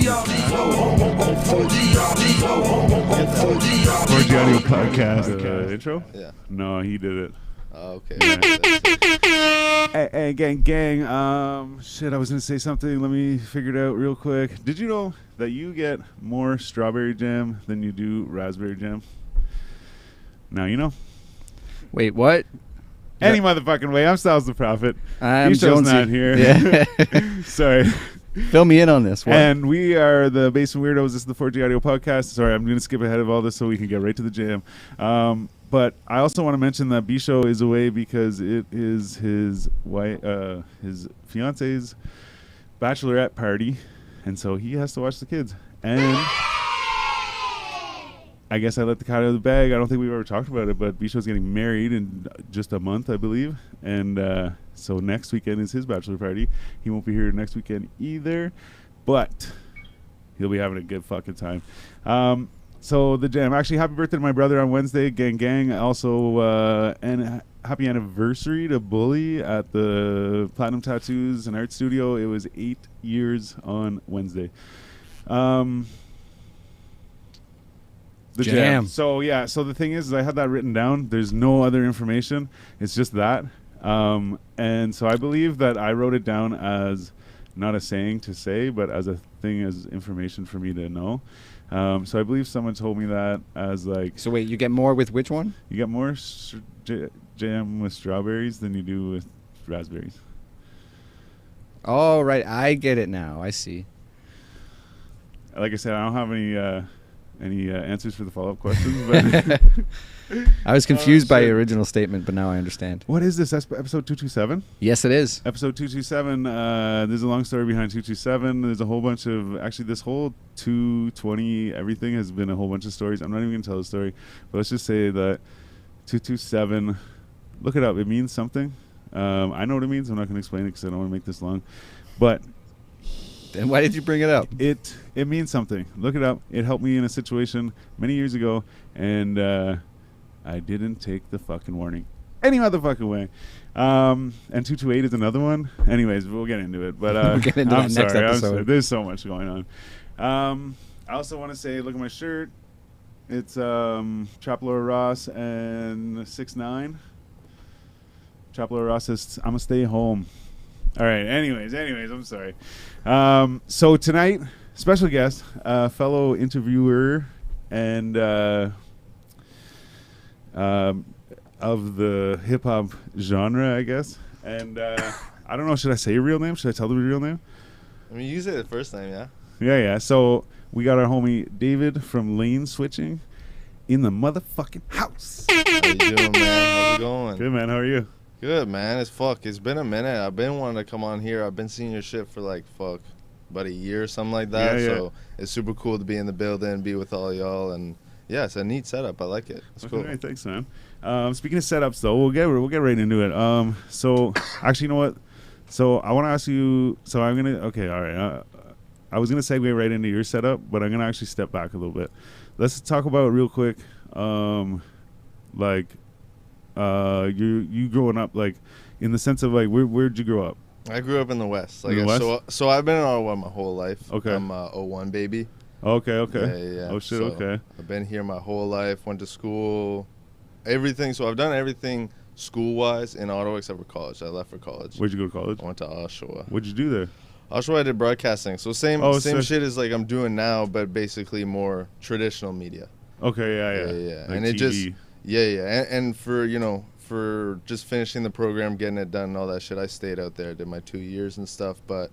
Audio podcast intro? Yeah. No, he did it. Oh, okay. Hey, gang. Shit, I was gonna say something. Let me figure it out real quick. Did you know that you get more strawberry jam than you do raspberry jam? Now you know. Wait, what? Any motherfucking way. I'm Stylez the Prophet. I'm Jonesy. Jonesy. Not here. Yeah. Sorry. Fill me in on this one. And we are the Basement Weirdos. This is the 4G Audio Podcast. Sorry, I'm going to skip ahead of all this so we can get right to the jam. But I also want to mention that B-Show is away because it is his wife, his fiance's bachelorette party, and so he has to watch the kids. And I guess I let the cat out of the bag. I don't think we've ever talked about it, but B-Show's getting married in just a month, I believe. And so next weekend is his bachelor party. He won't be here next weekend either, but he'll be having a good fucking time. So the jam. Actually, happy birthday to my brother on Wednesday, gang. Also, and happy anniversary to Bully at the Platinum Tattoos and Art Studio. It was 8 years on Wednesday. The jam. So yeah. So the thing is I had that written down. There's no other information. It's just that. And so I believe that I wrote it down as not a saying to say, but as a thing, as information for me to know. So I believe someone told me that as like. So wait, you get more with which one? You get more jam with strawberries than you do with raspberries. Oh, right. I get it now. I see. Like I said, I don't have any answers for the follow-up questions. But I was confused by your original statement, but now I understand. What is this? Episode 227? Yes, it is. Episode 227. There's a long story behind 227. There's a whole bunch of... Actually, this whole 220 everything has been a whole bunch of stories. I'm not even going to tell the story. But let's just say that 227... Look it up. It means something. I know what it means. I'm not going to explain it because I don't want to make this long. But... Then why did you bring it up? It means something. Look it up. It helped me in a situation many years ago, and I didn't take the fucking warning any motherfucking way. And 228 is another one. Anyways, we'll get into it. But we'll get into I'm that next sorry. episode. There's so much going on. I also want to say, look at my shirt. It's Chaplow Ross and 6ix9ine. Chaplow Ross says, "I'm gonna stay home." All right. Anyways, I'm sorry. So tonight, special guest, fellow interviewer, and of the hip hop genre, I guess. And I don't know. Should I say your real name? Should I tell them your real name? I mean, you say the first name, yeah. Yeah. So we got our homie David from Lane Switching in the motherfucking house. How you doing, man? How's it going? Good, man. How are you? Good, man. It's been a minute. I've been wanting to come on here. I've been seeing your shit for about a year or something like that. Yeah. So it's super cool to be in the building, be with all y'all, and yeah, it's a neat setup. I like it. It's cool. Okay, thanks, man. Speaking of setups, though, we'll get right into it. So actually, you know what? So I want to ask you. So I'm gonna. Okay, all right. I was gonna segue right into your setup, but I'm gonna actually step back a little bit. Let's talk about real quick. You growing up, like, in the sense of like, where'd you grow up? I grew up in the West. In the West? So I've been in Ottawa my whole life. Okay. I'm a 01 baby. Okay. Yeah. Oh shit. So okay. I've been here my whole life. Went to school, everything. So I've done everything school-wise in Ottawa except for college. I left for college. Where'd you go to college? I went to Oshawa. What'd you do there? Oshawa, I did broadcasting. So same sick. shit as like I'm doing now, but basically more traditional media. Okay. Yeah. Like Like and it TV. just and for just finishing the program, getting it done, and all that shit, I stayed out there, did my 2 years and stuff. But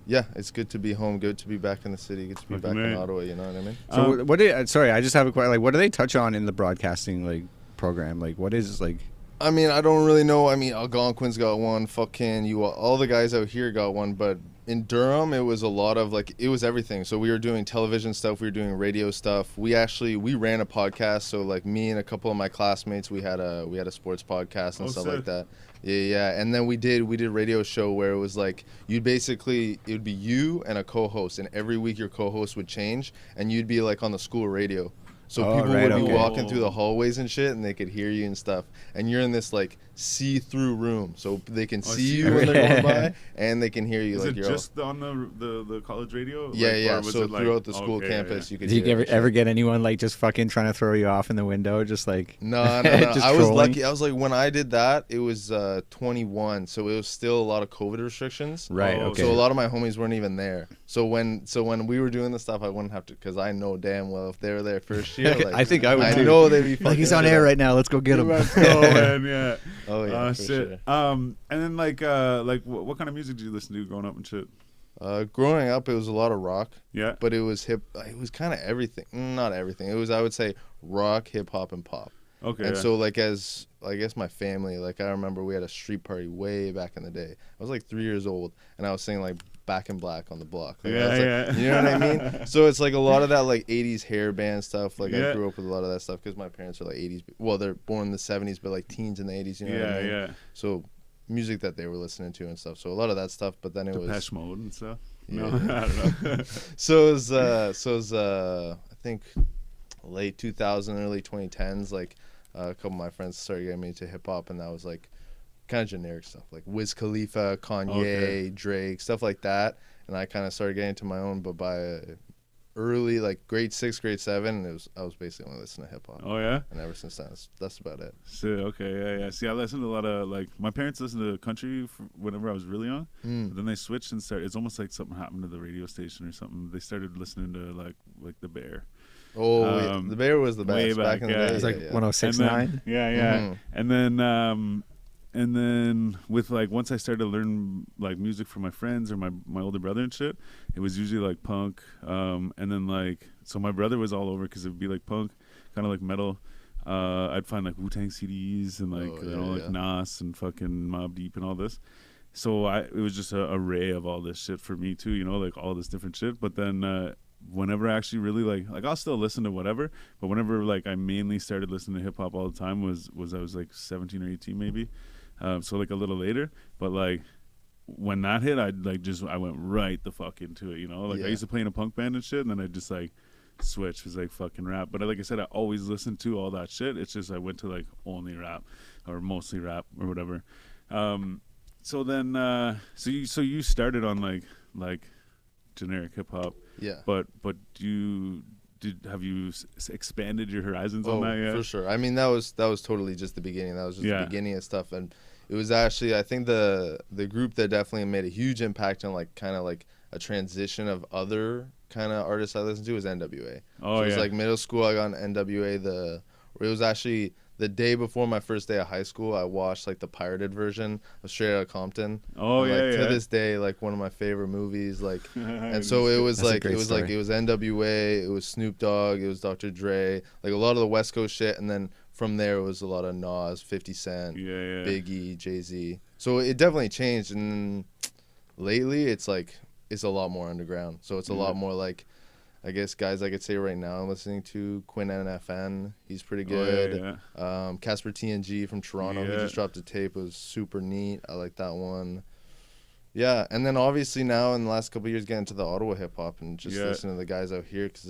yeah, it's good to be home, good to be back in the city, good to be back in Ottawa. You know what I mean? So sorry, I just have a question. Like, what do they touch on in the broadcasting like program? Like, what is like? I mean, I don't really know. I mean, Algonquin's got one. Fucking all the guys out here got one, but in Durham, it was a lot of it was everything. So we were doing television stuff, we were doing radio stuff. We ran a podcast. So like me and a couple of my classmates, we had a sports podcast and stuff like that. Yeah. And then we did radio show where it was like it would be you and a co-host, and every week your co-host would change, and you'd be like on the school radio. So Oh, people right, would be okay. walking through the hallways and shit, and they could hear you and stuff. And you're in this like see-through room, so they can see you when they're going by, and they can hear you. Is like it you're just on the college radio? Yeah, like, yeah. or was So it, like, throughout the school okay, campus, you could. Do you hear ever get anyone like just fucking trying to throw you off in the window, just like No. just I was trolling? lucky. I was like, when I did that, it was 21, so it was still a lot of COVID restrictions. Right. Oh, Okay. So a lot of my homies weren't even there. So when we were doing the stuff, I wouldn't have to, because I know damn well if they were there first year, like, I think I would I too. know they'd be Like, fucking he's on shit air up. right now. Let's go get him. Let's go, man. Yeah. Oh yeah, for shit. sure. And then like what kind of music did you listen to growing up and shit? Growing up, it was a lot of rock, Yeah. but it was hip. It was kind of everything. Not everything. It was, I would say, rock, hip hop, and pop. Okay. And yeah. so, like, as I guess my family, like, I remember we had a street party way back in the day. I was like 3 years old, and I was singing like Back in Black on the block. Like, I was like, you know what I mean? So it's like a lot of that like 80s hair band stuff. Like, Yeah. I grew up with a lot of that stuff because my parents are like 80s. Well, they're born in the 70s, but like teens in the 80s. You know what I mean? yeah. So music that they were listening to and stuff. So a lot of that stuff. But then it was Depeche Mode and stuff. Yeah. No, I don't know. so it was I think late 2000, early 2010s. Like a couple of my friends started getting me into hip hop, and that was like kind of generic stuff, like Wiz Khalifa, Kanye, Okay. Drake, stuff like that. And I kind of started getting into my own, but by early like grade 6, grade 7, I was basically only listening to hip hop. Oh yeah. And ever since then, that's about it. Shit. Okay. Yeah. See, I listened to a lot of like my parents listened to country whenever I was really young. But then they switched and started. It's almost like something happened to the radio station or something. They started listening to like the Bear. Oh, yeah. The Bear was the way best back in the back, day. yeah. It's like yeah. 106.9. Yeah. Mhm. And then with like once I started to learn like music from my friends or my older brother and shit, it was usually like punk. And then like so my brother was all over because it would be like punk, kind of like metal. I'd find like Wu-Tang CDs and like like Nas and fucking Mobb Deep and all this. So it was just an array of all this shit for me too, you know, like all this different shit. But then whenever I actually really like I'll still listen to whatever, but whenever like I mainly started listening to hip hop all the time was I was like 17 or 18 maybe. So like a little later, but like when that hit, I went right the fuck into it, you know. Like I used to play in a punk band and shit, and then I just like switch was like fucking rap. But like I said, I always listened to all that shit. It's just I went to like only rap or mostly rap or whatever. So then so you started on like generic hip hop. Yeah. But have you expanded your horizons on that yet? For sure. I mean, that was totally just the beginning. That was just the beginning of stuff, and it was actually, I think the group that definitely made a huge impact on like kind of like a transition of other kind of artists I listened to was NWA. Oh, so it was yeah. like middle school, I got on NWA. It was actually the day before my first day of high school. I watched like the pirated version of Straight Outta Compton. Oh, and, yeah, like, yeah. To this day, like one of my favorite movies. Like, and so it was That's a like great it was story. like it was NWA, it was Snoop Dogg, it was Dr. Dre, like a lot of the West Coast shit, and then from there it was a lot of Nas, 50 Cent, Yeah. Biggie, Jay-Z. So it definitely changed, and lately it's like it's a lot more underground. So it's a lot more like, I guess guys I could say right now I'm listening to Quinn NFN. He's pretty good. Casper TNG from Toronto. He just dropped a tape. It was super neat. I like that one. Yeah, and then obviously now in the last couple of years getting into the Ottawa hip hop and just listening to the guys out here, because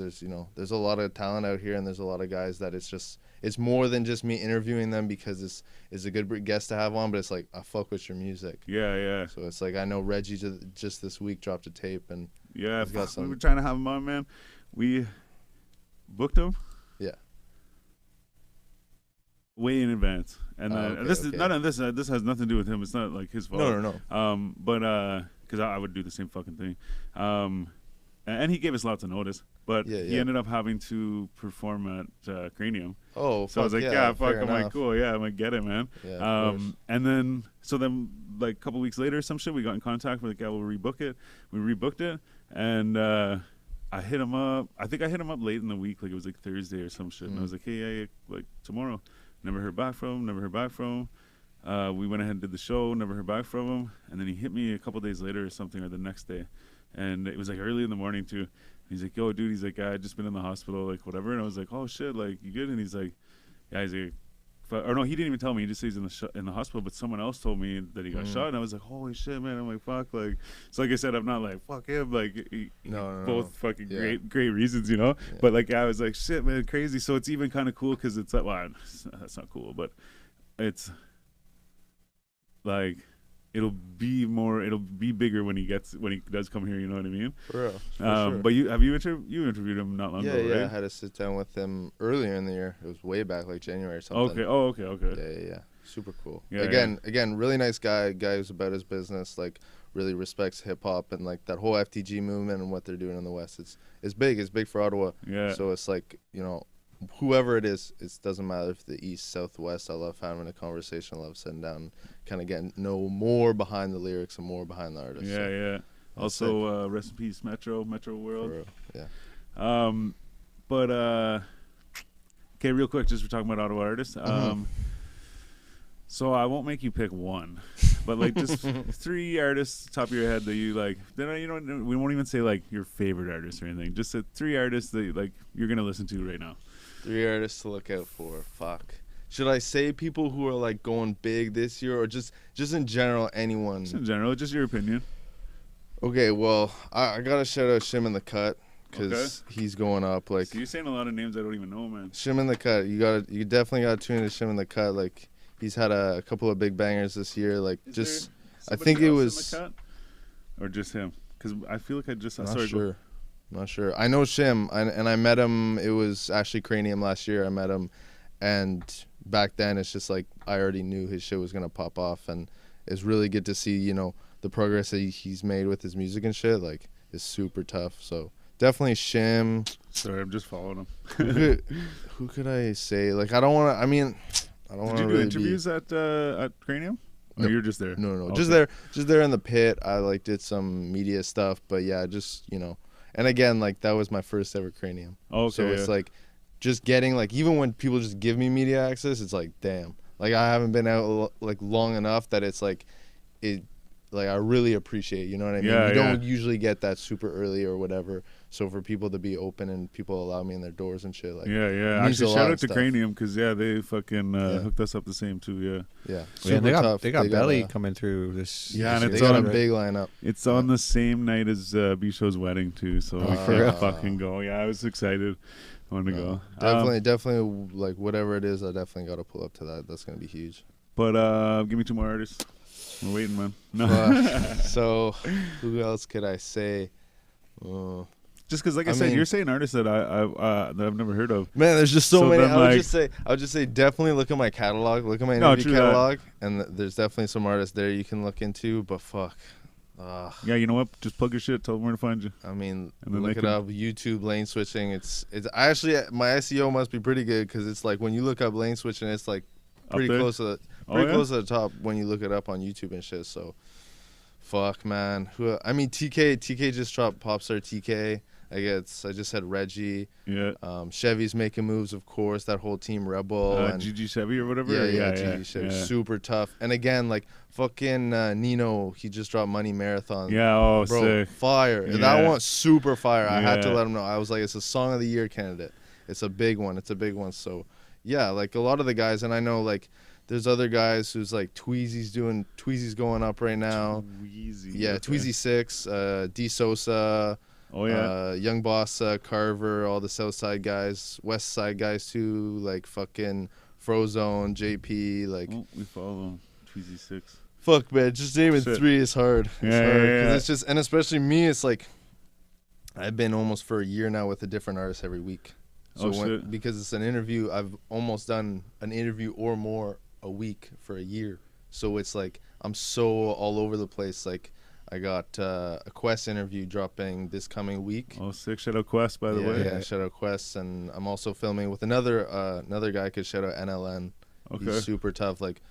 there's a lot of talent out here, and there's a lot of guys that it's more than just me interviewing them because it's a good guest to have on, but it's like I fuck with your music. Yeah. So it's like I know Reggie just this week dropped a tape, and Yeah, he's got we were trying to have him on, man. We booked him. Yeah. Way in advance, and this is okay. none of this. This has nothing to do with him. It's not like his fault. No. But because I would do the same fucking thing. And he gave us lots of notice, but he ended up having to perform at Cranium. Oh, so I was like, fuck, I'm like, cool, I'm like, get it, man. Yeah, of course. And then like a couple weeks later, some shit, we got in contact with the guy. We'll rebook it. We rebooked it, and I hit him up. I think I hit him up late in the week, like it was like Thursday or some shit. And I was like, hey, like tomorrow. Never heard back from him. We went ahead and did the show. Never heard back from him. And then he hit me a couple days later or something, or the next day. And it was like early in the morning too. He's like, yo, dude, he's like, I just been in the hospital, like whatever. And I was like, oh shit, like you good? And he's like, yeah, he's like, or no, he didn't even tell me. He just said he's in the hospital. But someone else told me that he got shot, and I was like, holy shit, man! I'm like, fuck, like. So like I said, I'm not like fuck him, like both fucking great reasons, you know. Yeah. But like I was like, shit, man, crazy. So it's even kind of cool because it's like, well, that's not cool, but it's like. It'll be bigger when he does come here. You know what I mean? For real. Sure. But you interviewed him not long ago, right? Yeah. I had to sit down with him earlier in the year. It was way back, like January or something. Okay. Oh, okay. Yeah. Super cool. Yeah, again, really nice guy. Guy who's about his business. Like really respects hip hop and like that whole FTG movement and what they're doing in the West. It's big. It's big for Ottawa. Yeah. So it's like, you know, whoever it is, it doesn't matter if the East, South, West. I love having a conversation. I love sitting down, kind of getting know more behind the lyrics and more behind the artist. Yeah, so yeah. Also, rest in peace, Metro World. Yeah. But okay, real quick, just for talking about Ottawa artists. So I won't make you pick one, but like just 3 artists top of your head that you like. Then you know we won't even say like your favorite artist or anything. Just 3 artists that like you're gonna listen to right now. 3 artists to look out for. Fuck. Should I say people who are like going big this year, or just in general, anyone? Just in general, just your opinion. Okay, well, I gotta shout out Shim in the Cut because he's going up. Like, so you're saying a lot of names I don't even know, man. Shim in the Cut, you definitely gotta tune into Shim in the Cut. Like, he's had a couple of big bangers this year. Like, I think it was in the Cut? Or just him, because I feel like I just Not sure. I know Shim, and I met him. It was actually Cranium last year. I met him, and back then it's just like I already knew his shit was gonna pop off, and it's really good to see, you know, the progress that he's made with his music and shit. Like, it's super tough. So definitely Shim. Sorry, I'm just following him. Who could I say? Like, I don't want to. I mean, I don't want to. Did you do interviews at Cranium? No, or you're just there? No. Okay. Just there in the pit. I like did some media stuff, but yeah, just, you know. And again, like, that was my first ever Cranium. Okay. So it's like just getting, like, even when people just give me media access, it's like, damn. Like, I haven't been out like long enough that it's like I really appreciate, you know what I mean? Yeah, you don't usually get that super early or whatever. So for people to be open and people allow me in their doors and shit, like, yeah. Actually, shout out to Cranium because they fucking hooked us up the same too. Yeah. They got Belly coming through this. Yeah, and they got a big lineup. It's on the same night as B-Show's wedding too, so we can't fucking go. Yeah, I was excited. I wanted to go. Definitely, like, whatever it is, I definitely got to pull up to that. That's gonna be huge. But give me 2 more artists. We're waiting, man. No. So who else could I say? Just because, like I said, you're saying artists that I've never heard of. Man, there's just so many. I would just say definitely look at my catalog, look at my interview catalog, and there's definitely some artists there you can look into. But fuck. Yeah, you know what? Just plug your shit. Tell them where to find you. I mean, look it up. YouTube lane switching. It's actually, my SEO must be pretty good because it's like when you look up lane switching, it's like pretty close to the top when you look it up on YouTube and shit. So, fuck, man. TK just dropped Popstar TK. I just had Reggie. Yeah. Chevy's making moves, of course. That whole team Rebel. And GG Chevy or whatever. Yeah. GG Chevy. Yeah. Super tough. And again, like, fucking Nino, he just dropped Money Marathon. Yeah. Oh, bro, sick. Fire. Yeah. That one's super fire. I had to let him know. I was like, it's a Song of the Year candidate. It's a big one. So, yeah, like a lot of the guys, and I know, like, there's other guys who's like Tweezy's going up right now. Tweezy. Yeah, okay. Tweezy 6, D Sosa. Oh yeah. Young Boss, Carver, all the South Side guys, West Side guys too, like fucking Frozone, JP, like. Oh, we follow Tweezy 6. Fuck, man, just naming 3 is hard. It's hard because it's just, and especially me, it's like I've been almost for a year now with a different artist every week. So because it's an interview, I've almost done an interview or more a week for a year. So it's like I'm so all over the place. Like, I got a Quest interview dropping this coming week. Oh, sick. Shout out Quest, by the way. Yeah, shout out Quest. And I'm also filming with another guy could shout out NLN. Okay. He's super tough. Like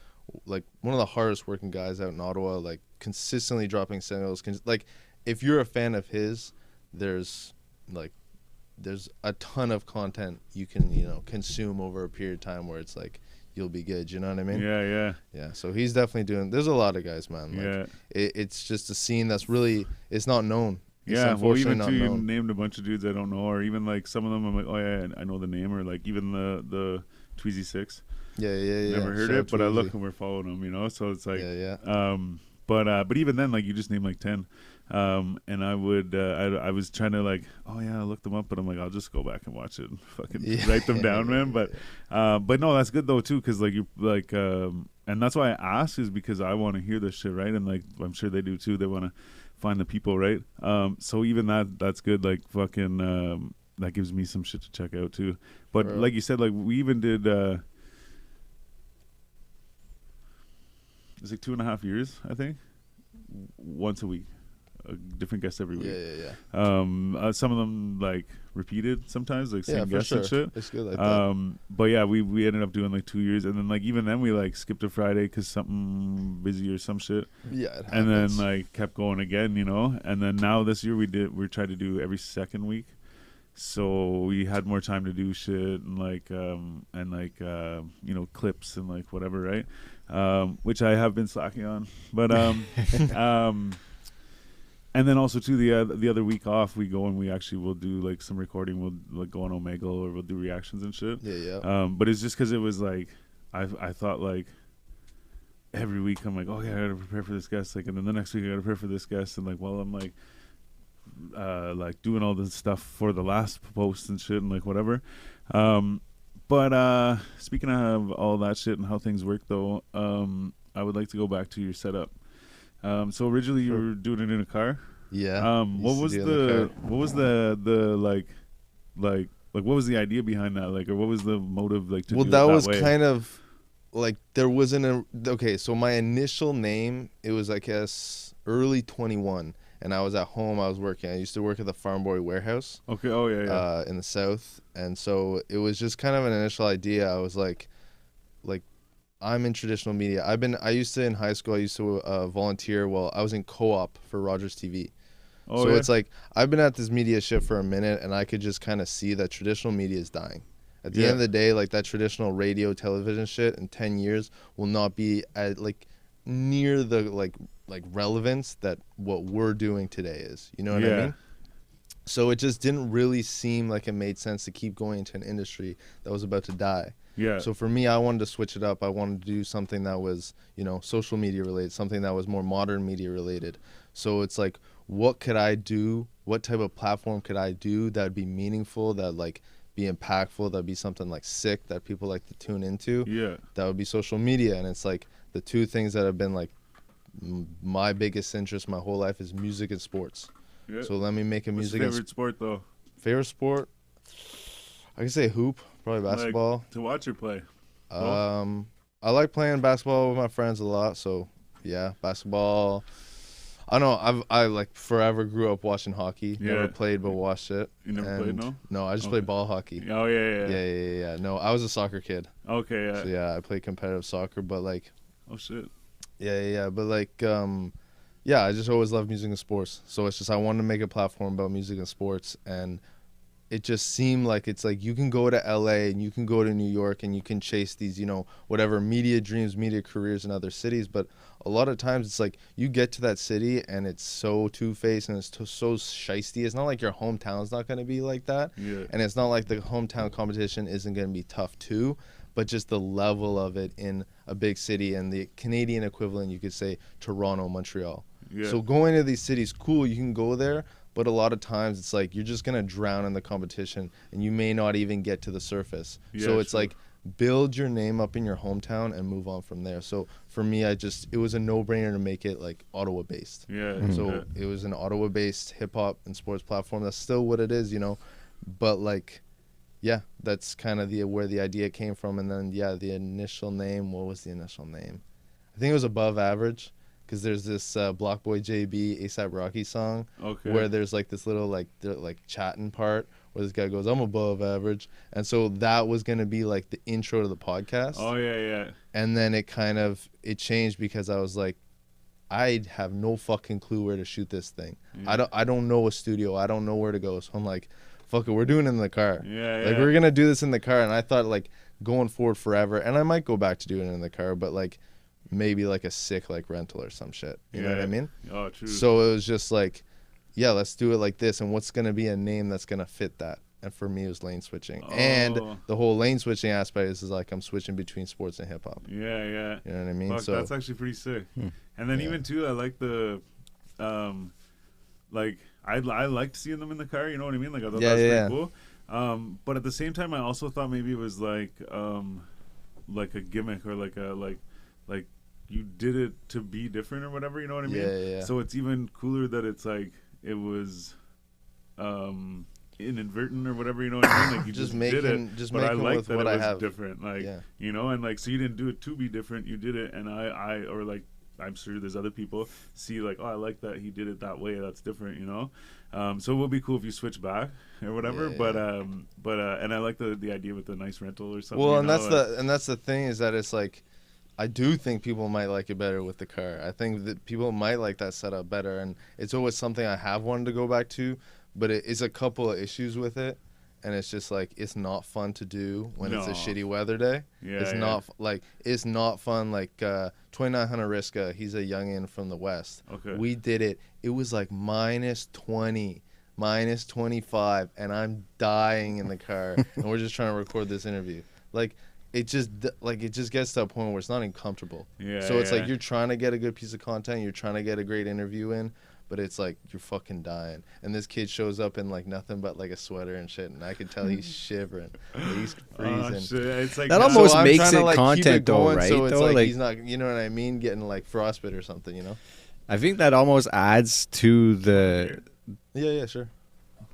one of the hardest working guys out in Ottawa, like consistently dropping singles. Like, if you're a fan of his, there's a ton of content you can, consume over a period of time where it's like, you'll be good, you know what I mean? Yeah. So he's definitely there's a lot of guys, man. Like, it's just a scene that's really, it's not known. It's unfortunately you named a bunch of dudes I don't know, or even like some of them I'm like, oh yeah, I know the name, or like even the Tweezy 6. Yeah. Never heard Shout out it, but to I Uzi. look and we're following them, you know. So it's like, Yeah. but even then, like you just named like 10, and I would I was trying to like, oh yeah, I looked them up, but I'm like, I'll just go back and watch it, and fucking Yeah. write them down, man. But no, that's good though too, because like you like, and that's why I ask is because I want to hear this shit, right? And like I'm sure they do too. They want to find the people, right? So even that's good. Like fucking, that gives me some shit to check out too. But Bro. like you said, like we even did. It's like 2.5 years, I think. Once a week, a different guest every week. Yeah. Some of them like repeated sometimes, like Yeah, same for guests sure. and shit. It's good like that. But yeah, we ended up doing like 2 years, and then like even then we like skipped a Friday because something busy or some shit, Yeah, it and then happens. like kept going again, you know. And then now this year we tried to do every second week, so we had more time to do shit and like you know, clips and like whatever, right? Which I have been slacking on, but and then also too the other week off we go and we actually will do like some recording. We'll like go on Omegle or we'll do reactions and shit. Yeah. But it's just because it was like I thought like every week I'm like, oh yeah, I gotta prepare for this guest, like, and then the next week I gotta prepare for this guest, and like while I'm like doing all this stuff for the last post and shit and like whatever. But speaking of all that shit and how things work though, I would like to go back to your setup. So originally you were doing it in a car. Yeah. What was the like what was the idea behind that, like, or what was the motive, like, to Well, do that it was way? kind of like there wasn't a okay. So my initial name, it was I guess early 21, and I was at home. I was working. I used to work at the Farm Boy warehouse. Okay. Oh yeah. In the south, and so it was just kind of an initial idea. I was like I'm in traditional media. I used to in high school. I used to volunteer. Well, I was in co-op for Rogers TV. Oh, So yeah? it's like I've been at this media shit for a minute, and I could just kind of see that traditional media is dying. At the Yeah. end of the day, like that traditional radio, television shit in 10 years will not be at like near the like relevance that what we're doing today is. You know what I Yeah. mean? So it just didn't really seem like it made sense to keep going into an industry that was about to die. Yeah. So for me, I wanted to switch it up. I wanted to do something that was, you know, social media related, something that was more modern media related. So it's like, what could I do? What type of platform could I do that would be meaningful, that like be impactful, that'd be something like sick that people like to tune into? Yeah. That would be social media. And it's like the two things that have been like my biggest interest my whole life is music and sports. Yeah. So let me make a What's music your and favorite sport though? favorite sport. I can say hoop, probably basketball. Like, to watch or play? I like playing basketball with my friends a lot. So yeah, basketball. I don't know. I like forever grew up watching hockey. Yeah. Never played, but watched it. You never played, no? No, I just Okay. played ball hockey. Oh yeah. Yeah. No, I was a soccer kid. Okay. Yeah. So yeah, I played competitive soccer, but like, Oh shit. yeah. But like, yeah, I just always loved music and sports. So it's just I wanted to make a platform about music and sports, and it just seemed like it's like you can go to LA and you can go to New York and you can chase these, you know, whatever media dreams, media careers in other cities. But a lot of times it's like you get to that city and it's so two-faced and it's so shisty. It's not like your hometown's not going to be like that. Yeah. And it's not like the hometown competition isn't going to be tough too, but just the level of it in a big city, and the Canadian equivalent, you could say Toronto, Montreal. Yeah. So going to these cities, cool, you can go there, but a lot of times it's like you're just going to drown in the competition and you may not even get to the surface. Yeah, So it's sure. like build your name up in your hometown and move on from there. So for me, it was a no-brainer to make it like Ottawa-based. Yeah. So yeah. it was an Ottawa-based hip-hop and sports platform. That's still what it is, you know. But like, yeah, that's kind of where the idea came from. And then, yeah, the initial name, what was the initial name? I think it was Above Average, because there's this Block Boy JB A$AP Rocky song Okay. where there's like this little like chatting part where this guy goes, I'm above average. And so that was going to be like the intro to the podcast. Oh yeah. And then it changed because I was like, I have no fucking clue where to shoot this thing. Yeah. I don't know a studio. I don't know where to go. So I'm like, fuck it, we're doing it in the car. Yeah. Like we're gonna do this in the car. And I thought like going forward forever, and I might go back to doing it in the car, but like maybe like a sick like rental or some shit. You know what I mean? Oh, true. So it was just like, yeah, let's do it like this. And what's gonna be a name that's gonna fit that? And for me, it was lane switching. And Oh. the whole lane switching aspect is like I'm switching between sports and hip hop. Yeah, yeah. You know what I mean? Fuck, So that's actually pretty sick. And then Yeah. even too, I like the, like I liked seeing them in the car. You know what I mean? Like I thought Yeah, that was yeah, pretty cool. But at the same time, I also thought maybe it was like a gimmick or like you did it to be different or whatever. You know what I mean? Yeah. So it's even cooler that it's like it was inadvertent or whatever. You know what I mean? Like you just did it. Just but I making like with that what it I was have. different. Like Yeah. you know, and like so you didn't do it to be different. You did it, and I or like. I'm sure there's other people see like, oh, I like that he did it that way. That's different, you know. So it would be cool if you switch back or whatever. Yeah. But and I like the idea with the nice rental or something. Well, you and know, that's the thing is that it's like, I do think people might like it better with the car. I think that people might like that setup better, and it's always something I have wanted to go back to, but it is a couple of issues with it, and it's just like it's not fun to do when it's a No. shitty weather day. Yeah, It's yeah. not like it's not fun. Like 2900 Riska, he's a youngin from the west. Okay. We did it. It was like -20, -25, and I'm dying in the car, and we're just trying to record this interview. Like it just gets to a point where it's not even comfortable. Yeah. So it's yeah. like you're trying to get a good piece of content, you're trying to get a great interview in, but it's like you're fucking dying. And this kid shows up in like nothing but like a sweater and shit, and I can tell he's shivering. He's freezing. Oh, shit. It's like That now- almost I'm makes trying to, it like, keep content though, going, right? So it's Though, like like- he's not, you know what I mean, getting like frostbite or something, you know? I think that almost adds to the Yeah, sure.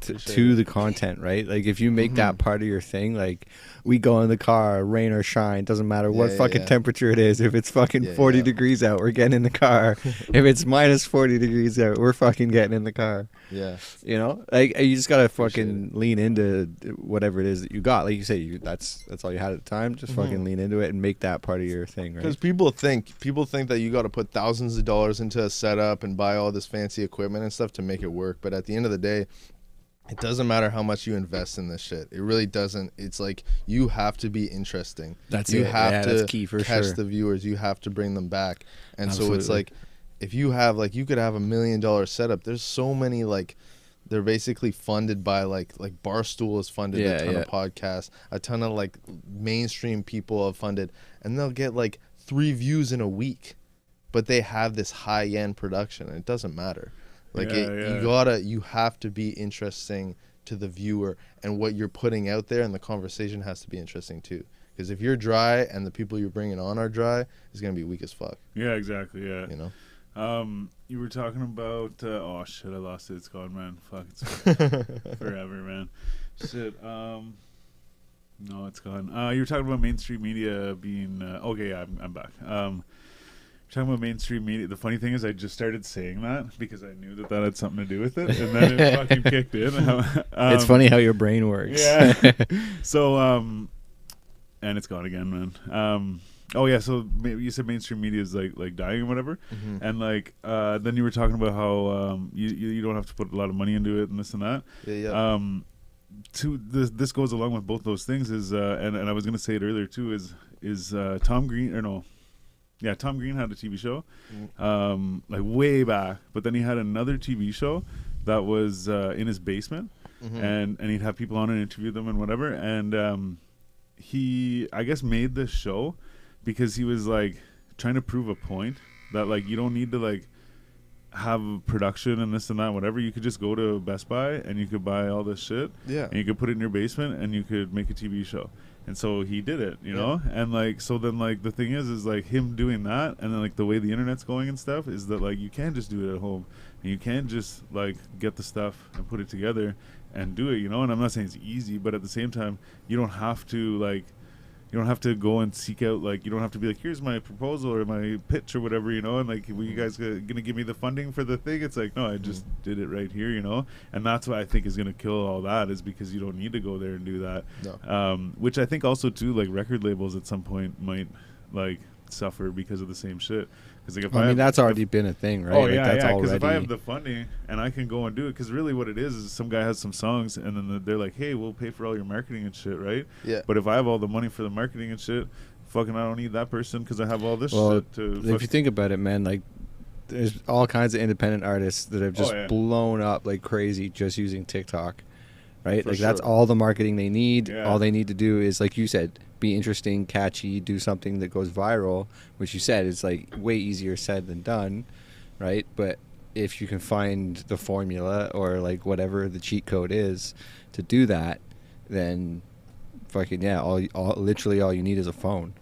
to the content, right? Like if you make Mm-hmm. that part of your thing, like we go in the car, rain or shine, doesn't matter what Yeah, fucking yeah. temperature it is. If it's fucking Yeah, 40 yeah. degrees out, we're getting in the car. If it's minus 40 degrees out, we're fucking getting in the car. Yeah. You know, like you just gotta Appreciate fucking lean into whatever it is that you got. Like you say, that's all you had at the time. Just fucking lean into it and make that part of your thing, Because right? people think that you got to put thousands of dollars into a setup and buy all this fancy equipment and stuff to make it work. But at the end of the day, it doesn't matter how much you invest in this shit. It really doesn't. It's like you have to be interesting. That's you it. have Yeah, to that's key for catch sure. the viewers. You have to bring them back. And so it's Absolutely. like if you have like you could have $1 million setup. There's so many like they're basically funded by like Barstool is funded a ton of podcasts. A ton of like mainstream people have funded, and they'll get like 3 views in a week, but they have this high end production, and it doesn't matter. Like you have to be interesting to the viewer, and what you're putting out there, and the conversation has to be interesting too. Because if you're dry and the people you're bringing on are dry, it's gonna be weak as fuck. Yeah, exactly. Yeah. You know. You were talking about oh shit, I lost it. It's gone, man. Fuck, it's forever, man. Shit. No, it's gone. You were talking about mainstream media being okay. Yeah, I'm back. Talking about mainstream media. The funny thing is, I just started saying that because I knew that had something to do with it, and then it fucking kicked in. It's funny how your brain works. Yeah. So and it's gone again, man. Oh yeah, so maybe you said mainstream media is like dying or whatever, and like then you were talking about how you don't have to put a lot of money into it and this and that. Yeah. This goes along with both those things is and I was gonna say it earlier too is Tom Green or no. Yeah, Tom Green had a TV show, like way back. But then he had another TV show that was in his basement, and he'd have people on and interview them and whatever. And he, I guess, made this show because he was like trying to prove a point that like you don't need to like have production and this and that, whatever. You could just go to Best Buy and you could buy all this shit. Yeah. And you could put it in your basement and you could make a TV show. And so he did it, you know? And like, so then like the thing is like him doing that, and then like the way the internet's going and stuff is that like you can't just do it at home, and you can't just like get the stuff and put it together and do it, you know? And I'm not saying it's easy, but at the same time, you don't have to like, you don't have to go and seek out, like, you don't have to be like, here's my proposal or my pitch or whatever, you know, and like, were you guys gonna give me the funding for the thing? It's like, no, I just did it right here, you know? And that's what I think is gonna kill all that, is because you don't need to go there and do that. No. Which I think also too, like record labels at some point might like suffer because of the same shit. Because like if I mean, that's already been a thing, right? Oh Like, yeah, that's yeah. Because if I already- have the funding and I can go and do it, because really what it is some guy has some songs and then they're like, hey, we'll pay for all your marketing and shit, right? Yeah. But if I have all the money for the marketing and shit, fucking I don't need that person because I have all this Well, shit to. if you think about it, man, like there's all kinds of independent artists that have just yeah. blown up like crazy just using TikTok. right? For Like that's sure. all the marketing they need. Yeah. All they need to do is, like you said, be interesting, catchy, do something that goes viral, which you said is like way easier said than done, right? But if you can find the formula or like whatever the cheat code is to do that, then fucking yeah, literally all you need is a phone.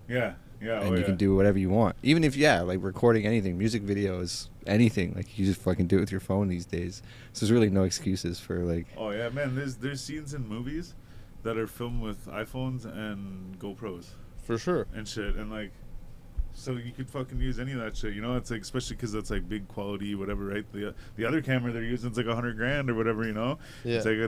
Yeah. Yeah. And you can do whatever you want. Even if, like recording anything, music videos, anything. Like, you just fucking do it with your phone these days. So there's really no excuses for, like... Oh, yeah, man. There's scenes in movies that are filmed with iPhones and GoPros. For sure. And shit. And, like, so you could fucking use any of that shit, you know? It's like, especially because that's, like, big quality, whatever, right? The other camera they're using is, like, $100,000 or whatever, you know? Yeah. It's like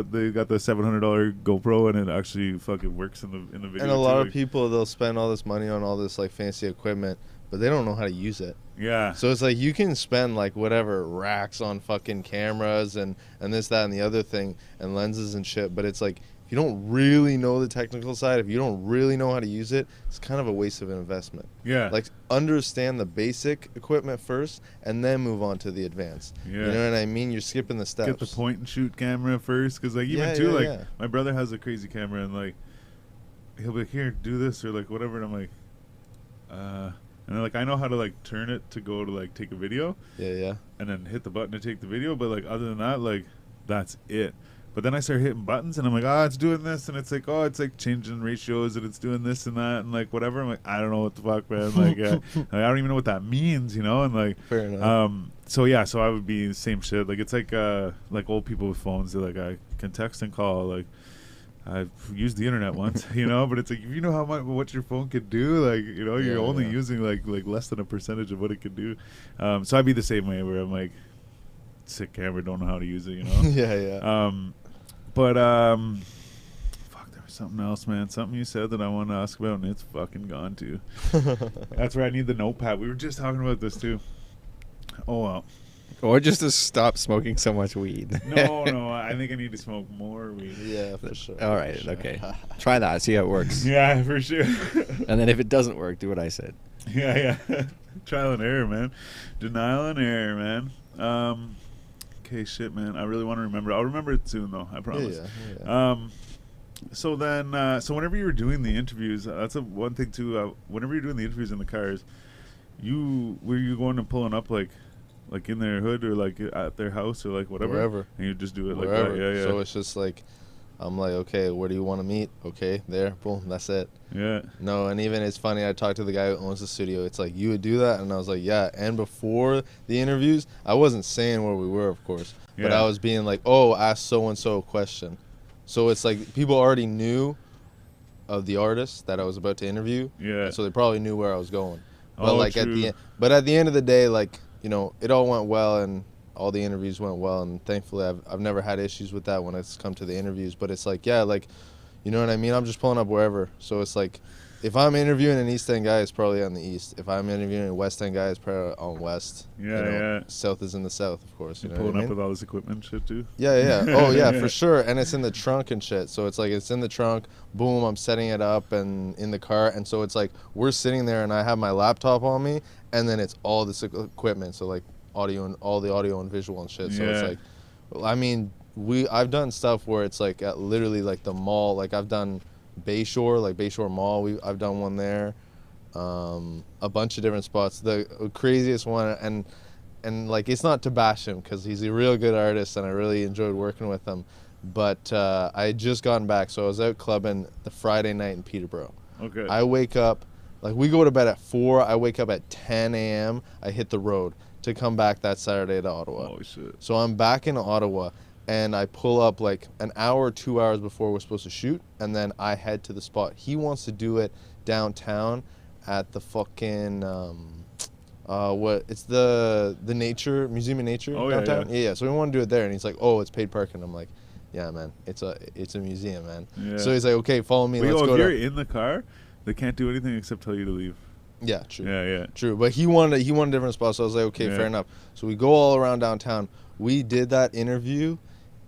they got the $700 GoPro, and it actually fucking works in the video. And a lot too. of people, they'll spend all this money on all this, like, fancy equipment, but they don't know how to use it. Yeah. So it's like you can spend, like, whatever, racks on fucking cameras and this, that, and the other thing, and lenses and shit, but it's like, if you don't really know the technical side, if you don't really know how to use it, it's kind of a waste of an investment. Yeah. Like, understand the basic equipment first, and then move on to the advanced. Yeah. You know what I mean? You're skipping the steps. Get the point and shoot camera first, because like even too, like yeah. my brother has a crazy camera, and like he'll be like, here, do this or like whatever, and I'm like, and then like I know how to like turn it to go to like take a video, Yeah. and then hit the button to take the video, but like other than that, like that's it. But then I start hitting buttons, and I'm like, it's doing this, and it's like, it's like changing ratios, and it's doing this and that, and like whatever. I'm like, I don't know what the fuck, man. Like, I don't even know what that means, you know. And like, Fair enough. so yeah, so I would be the same shit. Like it's like old people with phones. They're like, I can text and call. Like I've used the internet once, you know. But it's like if you know how much what your phone could do, like you know, you're only using like less than a percentage of what it could do. So I'd be the same way, where I'm like, sick camera, don't know how to use it, you know. Yeah. But fuck, there was something else, man. Something you said that I want to ask about, and it's fucking gone too. That's where I need the notepad. We were just talking about this too. Oh well. Or just to stop smoking so much weed. No, I think I need to smoke more weed. Yeah, for sure. All right, okay. Try that, see how it works. Yeah, for sure. And then if it doesn't work, do what I said. Yeah. Trial and error, man. Denial and error, man. Okay, shit, man. I really want to remember. I'll remember it soon, though. I promise. Yeah. So then, so whenever you were doing the interviews, that's one thing too. Whenever you're doing the interviews in the cars, were you going and pulling up like in their hood or like at their house or like whatever, Wherever, and you just do it wherever. like that. Yeah. So it's just like, I'm like, okay, where do you want to meet? Okay, there, boom, that's it. Yeah. No, and even it's funny, I talked to the guy who owns the studio. It's like, you would do that? And I was like, yeah. And before the interviews, I wasn't saying where we were, of course. But I was being like, ask so-and-so a question. So it's like people already knew of the artist that I was about to interview. Yeah. So they probably knew where I was going. But True. at the end of the day, like, you know, it all went well and all the interviews went well, and thankfully I've never had issues with that when it's come to the interviews. But it's like, yeah, like, you know what I mean? I'm just pulling up wherever. So it's like, if I'm interviewing an East End guy, it's probably on the East. If I'm interviewing a West End guy, it's probably on West. Yeah. South is in the South, of course. You're know pulling what I up mean? with all this equipment shit too. Yeah. Oh yeah, for sure. And it's in the trunk and shit. So it's like it's in the trunk. Boom, I'm setting it up and in the car. And so it's like we're sitting there, and I have my laptop on me, and then it's all this equipment. So like audio and all the audio and visual and shit. So it's like, I mean, I've done stuff where it's like at literally like the mall. Like I've done Bayshore Mall. I've done one there. A bunch of different spots. The craziest one, and like it's not to bash him because he's a real good artist and I really enjoyed working with him. But I had just gotten back, so I was out clubbing the Friday night in Peterborough. Okay. I wake up, like we go to bed at 4. I wake up at 10 a.m. I hit the road to come back that Saturday to Ottawa. Oh shit. So I'm back in Ottawa. And I pull up like an hour, 2 hours before we're supposed to shoot, and then I head to the spot. He wants to do it downtown at the fucking it's the nature museum of nature downtown. Yeah. So we want to do it there, and he's like, it's paid parking. I'm like, yeah, man, it's a museum, man. Yeah. So he's like, okay, follow me. Let's go. If you're in the car, they can't do anything except tell you to leave. Yeah, true. Yeah. True, but he wanted a different spot, so I was like, okay, fair enough. So we go all around downtown. We did that interview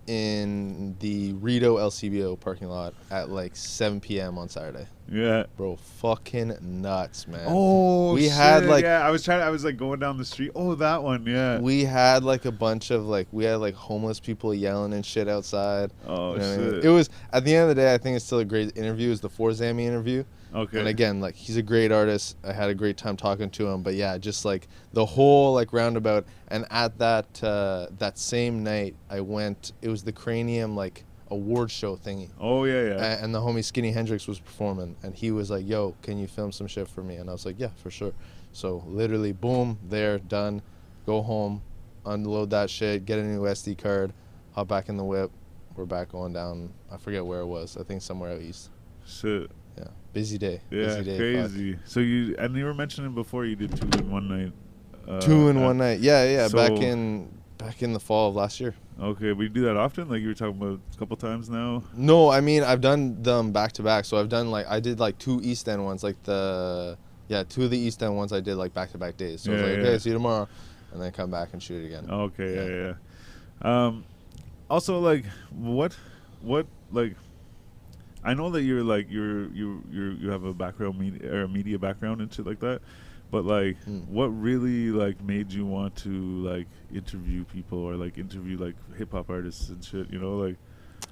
in the Rideau LCBO parking lot at like 7 p.m. on Saturday. Yeah. Bro, fucking nuts, man. Oh, we had like yeah. I was like going down the street. Oh, that one. Yeah. we had like a bunch of like homeless people yelling and shit outside. Oh You know what I shit. mean? It was, at the end of the day, I think it's still a great interview. Is the Forzami interview. Okay. And again, like, he's a great artist. I had a great time talking to him. But yeah, just like the whole like roundabout. And at that same night, I went. It was the Cranium like award show thingy. Oh yeah. And the homie Skinny Hendrix was performing, and he was like, "Yo, can you film some shit for me?" And I was like, "Yeah, for sure." So literally, boom, there, done. Go home, unload that shit, get a new SD card, hop back in the whip. We're back going down. I forget where it was. I think somewhere out east. Shit. Yeah, busy day. Yeah, busy day, crazy. fuck. So you were mentioning before you did 2 in one night. 2 in one night. Yeah. So, back in the fall of last year. Okay, we do that often. Like you were talking about a couple times now. No, I mean I've done them back to back. So I did like 2 East End ones, like 2 of the East End ones I did like back to back days. So I was like, okay, see you tomorrow, and then come back and shoot it again. Okay, yeah. Also, like, what, like, I know that you're like you have a background media background and shit like that, but like, what really like made you want to like interview people or like interview like hip hop artists and shit? You know, like.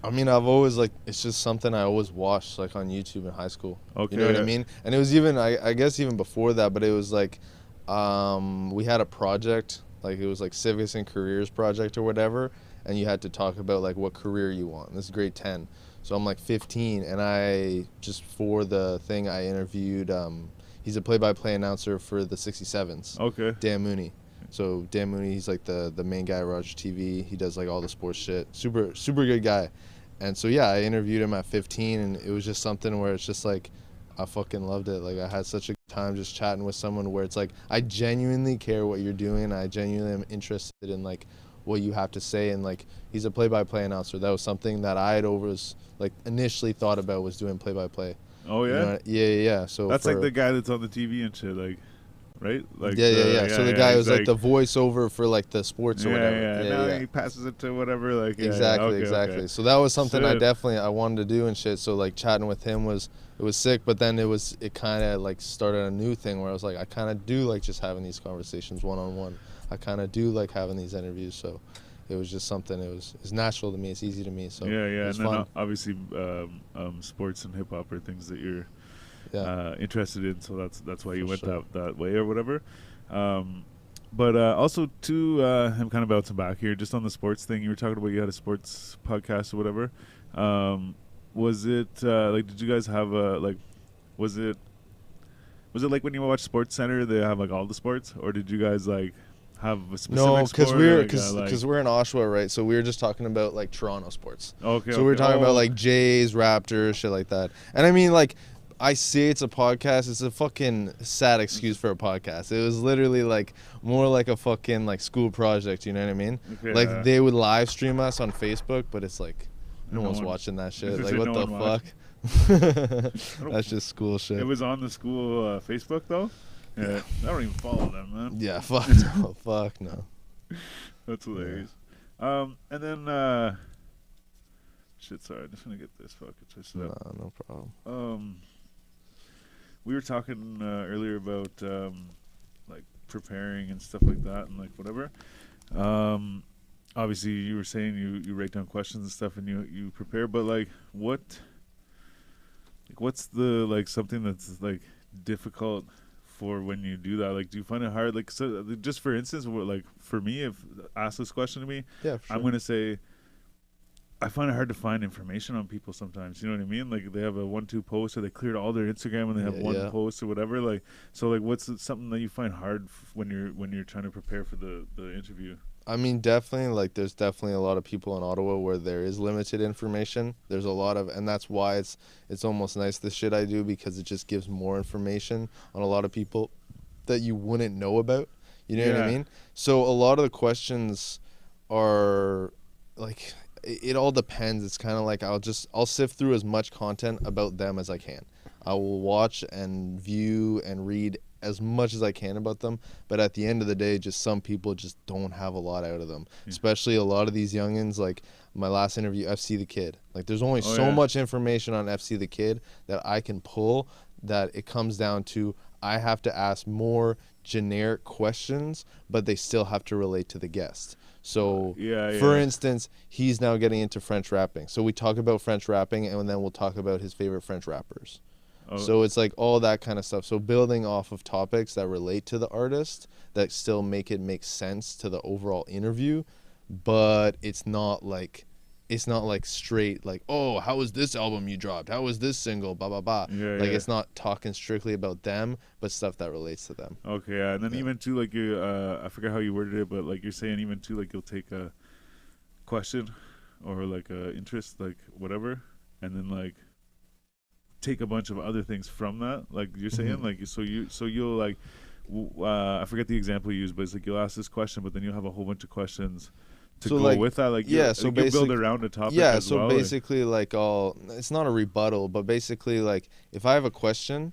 I mean, I've always like, it's just something I always watched like on YouTube in high school. Okay. You know what I mean? And it was even I guess even before that, but it was like, we had a project, like it was like civics and careers project or whatever, and you had to talk about like what career you want. And this is grade 10. So I'm like 15, and I just for the thing I interviewed. He's a play-by-play announcer for the 67s. Okay. Dan Mooney. So Dan Mooney, he's like the main guy at Roger TV. He does like all the sports shit. Super good guy. And so yeah, I interviewed him at 15, and it was just something where it's just like, I fucking loved it. Like I had such a good time just chatting with someone where it's like I genuinely care what you're doing. And I genuinely am interested in like what you have to say. And like he's a play-by-play announcer. That was something that I had always like initially thought about, was doing play-by-play. Oh yeah. You know, yeah. So that's like the guy that's on the TV and shit, like, right? Like yeah. So the guy who's like the like voiceover for like the sports or whatever. Now he passes it to whatever, like. Exactly. Okay. So that was something Shit. I wanted to do and shit. So like chatting with him was sick. But then it kind of like started a new thing where I was like, I kind of do like just having these conversations one-on-one. I kind of do like having these interviews. So it was just something. It's natural to me. It's easy to me. So yeah. It's And then fun. obviously, sports and hip hop are things that you're interested in. So that's why you went that way or whatever. But also too, I'm kind of bouncing back here just on the sports thing. You were talking about you had a sports podcast or whatever. Was it like, did you guys have a like? Was it like when you watch Sports Center they have like all the sports, or did you guys like have a specific No, because we're in Oshawa, right? So we were just talking about like Toronto sports. Okay. So we were talking about like Jays, Raptors, shit like that. And I mean, like, I say it's a podcast. It's a fucking sad excuse for a podcast. It was literally like more like a fucking like school project. You know what I mean? Okay, like they would live stream us on Facebook, but it's like no one's watching that shit. Like what the fuck? That's just school shit. It was on the school Facebook though. Yeah, I don't even follow them, man. Yeah, fuck no, fuck no. That's hilarious. And then shit. Sorry, I'm just gonna get this fucking twisted up. No problem. We were talking earlier about like preparing and stuff like that, and like whatever. Obviously, you were saying you write down questions and stuff, and you prepare. But like, what's the like something that's like difficult for when you do that? Like, do you find it hard? Like, so just for instance, like for me, if ask this question to me, yeah, for sure. I'm gonna say, I find it hard to find information on people sometimes. You know what I mean? Like they have a 1-2 post, or they cleared all their Instagram and they have one post or whatever. Like, so like, what's something that you find hard when you're trying to prepare for the interview? I mean, definitely, like, there's definitely a lot of people in Ottawa where there is limited information. There's a lot of, and that's why it's almost nice, the shit I do, because it just gives more information on a lot of people that you wouldn't know about. You know what I mean? So a lot of the questions are, like, it all depends. It's kind of like I'll sift through as much content about them as I can. I will watch and view and read as much as I can about them. But at the end of the day, just some people just don't have a lot out of them. Especially a lot of these youngins, like my last interview, FC the Kid. Like there's only so much information on FC the Kid that I can pull, that it comes down to I have to ask more generic questions, but they still have to relate to the guest. So, for instance, he's now getting into French rapping. So we talk about French rapping, and then we'll talk about his favorite French rappers. So it's like all that kind of stuff. So building off of topics that relate to the artist, that still make it make sense to the overall interview, but it's not like straight like, oh, how was this album you dropped? How was this single? Blah, blah, blah. It's not talking strictly about them, but stuff that relates to them. Okay, and then even too, like you, I forget how you worded it, but like you're saying even too, like you'll take a question or like a interest, like whatever, and then like take a bunch of other things from that. Like you're saying, like so you'll like, I forget the example you used, but it's like you'll ask this question, but then you'll have a whole bunch of questions to go like, with that, like so like basically build around a topic as so well, basically like it's not a rebuttal, but basically like if I have a question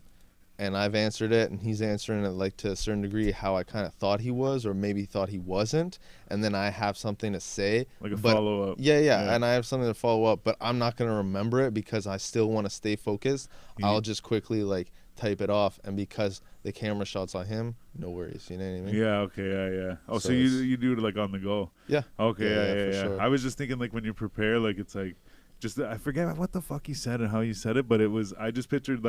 and I've answered it and he's answering it like to a certain degree how I kind of thought he was or maybe thought he wasn't, and then I have something to say, like a follow-up, and I have something to follow up, but I'm not going to remember it because I still want to stay focused. I'll just quickly like type it off, and because the camera shots on him, no worries, you know what I mean? Oh, so you do it like on the go? Okay, Sure. I was just thinking like when you prepare, like it's like just I forget what the fuck you said and how you said it, but it was I just pictured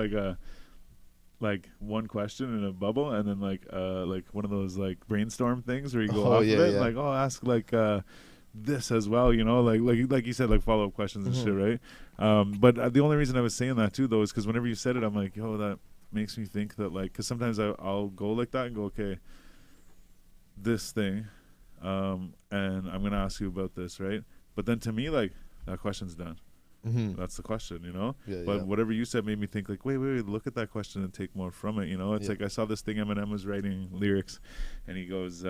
like one question in a bubble, and then like one of those like brainstorm things where you go off of it, like ask like this as well, you know, like you said, like follow-up questions and shit, right? But the only reason I was saying that too though is because whenever you said it, I'm like, yo, that makes me think that like, because sometimes I'll go like that and go, okay, this thing, and I'm gonna ask you about this, right? But then to me, like that question's done. That's the question, you know. But whatever you said made me think like, wait, look at that question and take more from it, you know. It's like I saw this thing Eminem was writing lyrics, and he goes,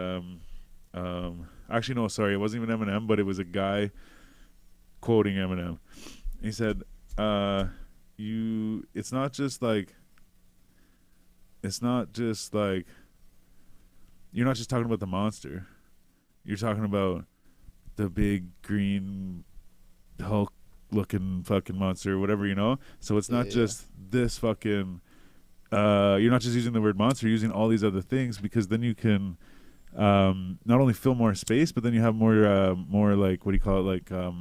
actually no, sorry, it wasn't even Eminem, but it was a guy quoting Eminem. He said, it's not just like you're not just talking about the monster, you're talking about the big green Hulk looking fucking monster or whatever, you know. So it's not just this fucking you're not just using the word monster, you're using all these other things, because then you can not only fill more space, but then you have more like, what do you call it, like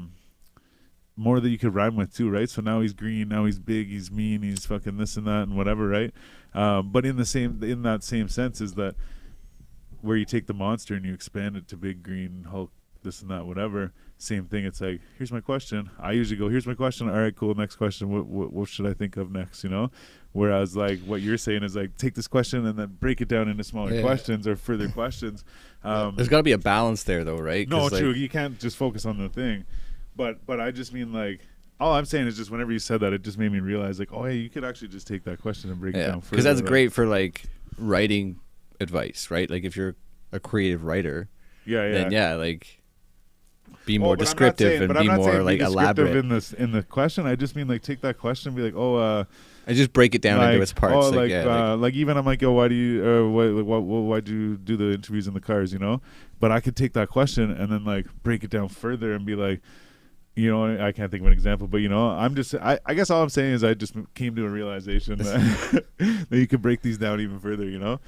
more that you could rhyme with too, right? So now he's green, now he's big, he's mean, he's fucking this and that and whatever, right? But in that same sense is that where you take the monster and you expand it to big green Hulk, this and that, whatever, same thing. It's like, here's my question. I usually go, here's my question. All right, cool. Next question. What should I think of next? You know, whereas like what you're saying is like, take this question and then break it down into smaller questions or further questions. There's got to be a balance there, though, right? No, true. You can't just focus on the thing. But I just mean like, all I'm saying is just whenever you said that, it just made me realize like, oh, hey, you could actually just take that question and break it down further. Because that's great for like writing advice, right? Like if you're a creative writer, then like be more descriptive and be more like elaborate in the question. I just mean like take that question and be like, oh, I just break it down into its parts. Oh, like even I'm like, yo, why'd you do the interviews in the cars, you know? But I could take that question and then like break it down further and be like, you know, I can't think of an example, but you know, I guess all I'm saying is I just came to a realization that that you could break these down even further, you know,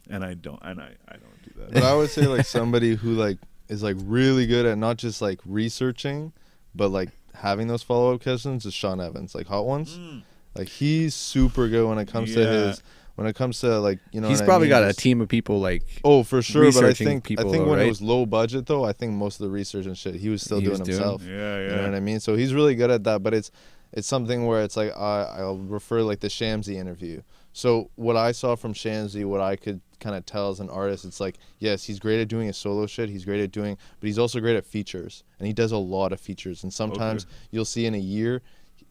and I don't do that. But I would say like somebody who like is like really good at not just like researching, but like having those follow-up questions is Sean Evans, like Hot Ones. Like he's super good when it comes to like, you know, he's probably got a team of people like, oh, for sure. But I think when right? it was low budget though, I think most of the research and shit he was still doing himself. You know what I mean? So he's really good at that. But it's something where it's like I'll refer like the Shamsy interview. So what I saw from Shamsy, what I could kind of tell as an artist, it's like, yes, he's great at doing his solo shit, but he's also great at features, and he does a lot of features. And sometimes you'll see in a year,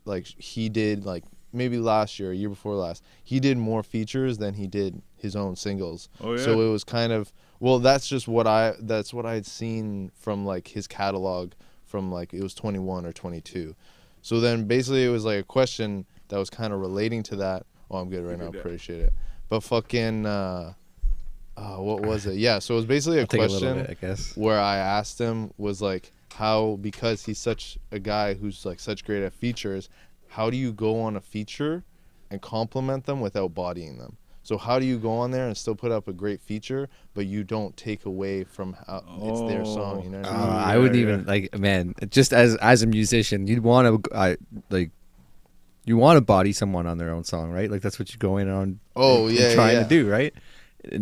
like he did like maybe last year, a year before last, he did more features than he did his own singles. So it was kind of, well, that's what I had seen from like his catalog from like it was 21 or 22. So then basically it was like a question that was kind of relating to that. Oh, I'm good right now. Appreciate it. But fucking what was it? Yeah, so it was basically a Take a little question bit, I guess. where I asked him was like how, because he's such a guy who's like such great at features, how do you go on a feature and compliment them without bodying them? So how do you go on there and still put up a great feature, but you don't take away from how it's their song? You know what I mean? I wouldn't even like, man. Just as a musician, you'd want to like, you want to body someone on their own song, right? Like that's what you go in on. Oh yeah, trying to do, right?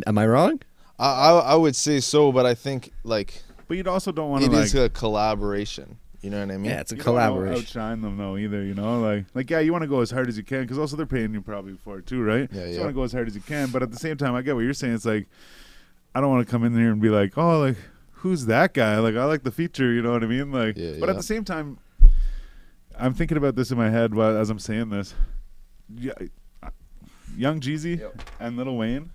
Am I wrong? I would say so, but I think like, but you also don't want to it like, is a collaboration. You know what I mean? Yeah, it's a you collaboration. don't outshine them though either, you know, like yeah, you want to go as hard as you can because also they're paying you probably for it too, right? Yeah, so you want to go as hard as you can, but at the same time, I get what you're saying. It's like I don't want to come in here and be like, oh, like who's that guy? Like I like the feature, you know what I mean? Like, but at the same time, I'm thinking about this in my head while as I'm saying this. Yeah, Young Jeezy and Lil Wayne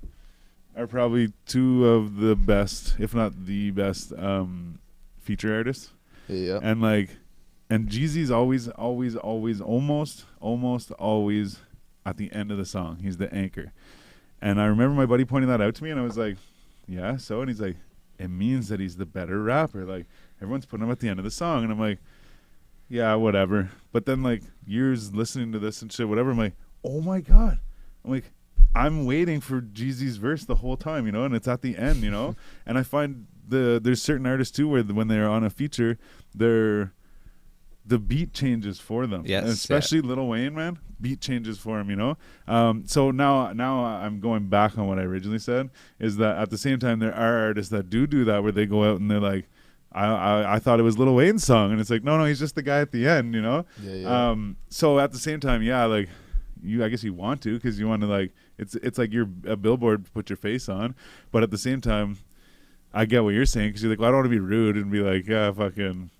are probably two of the best, if not the best, feature artists. Yeah. And like, and Jeezy's always almost always at the end of the song. He's the anchor. And I remember my buddy pointing that out to me, and I was like, yeah, so? And he's like, it means that he's the better rapper. Like, everyone's putting him at the end of the song. And I'm like, yeah, whatever. But then like years listening to this and shit, whatever, I'm like, oh my God. I'm like, I'm waiting for Jeezy's verse the whole time, you know, and it's at the end, you know. And I find there's certain artists too where when they're on a feature, the beat changes for them. Yes, and especially Lil Wayne, man, beat changes for him, you know. So now I'm going back on what I originally said, is that at the same time there are artists that do that where they go out and they're like, I thought it was Lil Wayne's song, and it's like no, he's just the guy at the end, you know. Yeah. So at the same time, yeah, like I guess you want to, because you want to, like, it's like you're a billboard to put your face on, but at the same time, I get what you're saying, because you're like, well, I don't want to be rude and be like, yeah, fucking.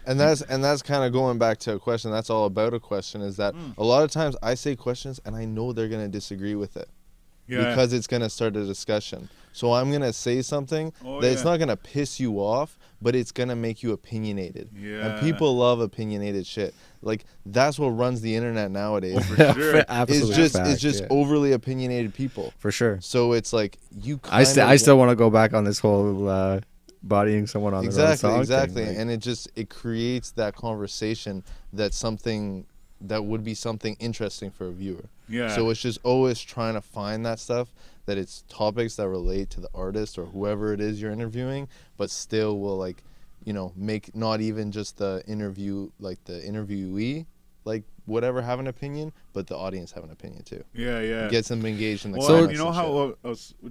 And that's kind of going back to a question. That's all about a question. Is that a lot of times I say questions and I know they're gonna disagree with it, because it's gonna start a discussion. So I'm gonna say something that it's not gonna piss you off, but it's gonna make you opinionated. Yeah. And people love opinionated shit. Like that's what runs the internet nowadays. For sure. It's just overly opinionated people. For sure. So it's like you. I still want to go back on this whole bodying someone on their own song. Exactly. Thing, like. And it creates that conversation that would be something interesting for a viewer. Yeah. So it's just always trying to find that stuff, that it's topics that relate to the artist or whoever it is you're interviewing, but still will, like, you know, make not even just the interview, like the interviewee, like whatever, have an opinion, but the audience have an opinion too. Yeah. Gets them engaged in the Well, comments. you know how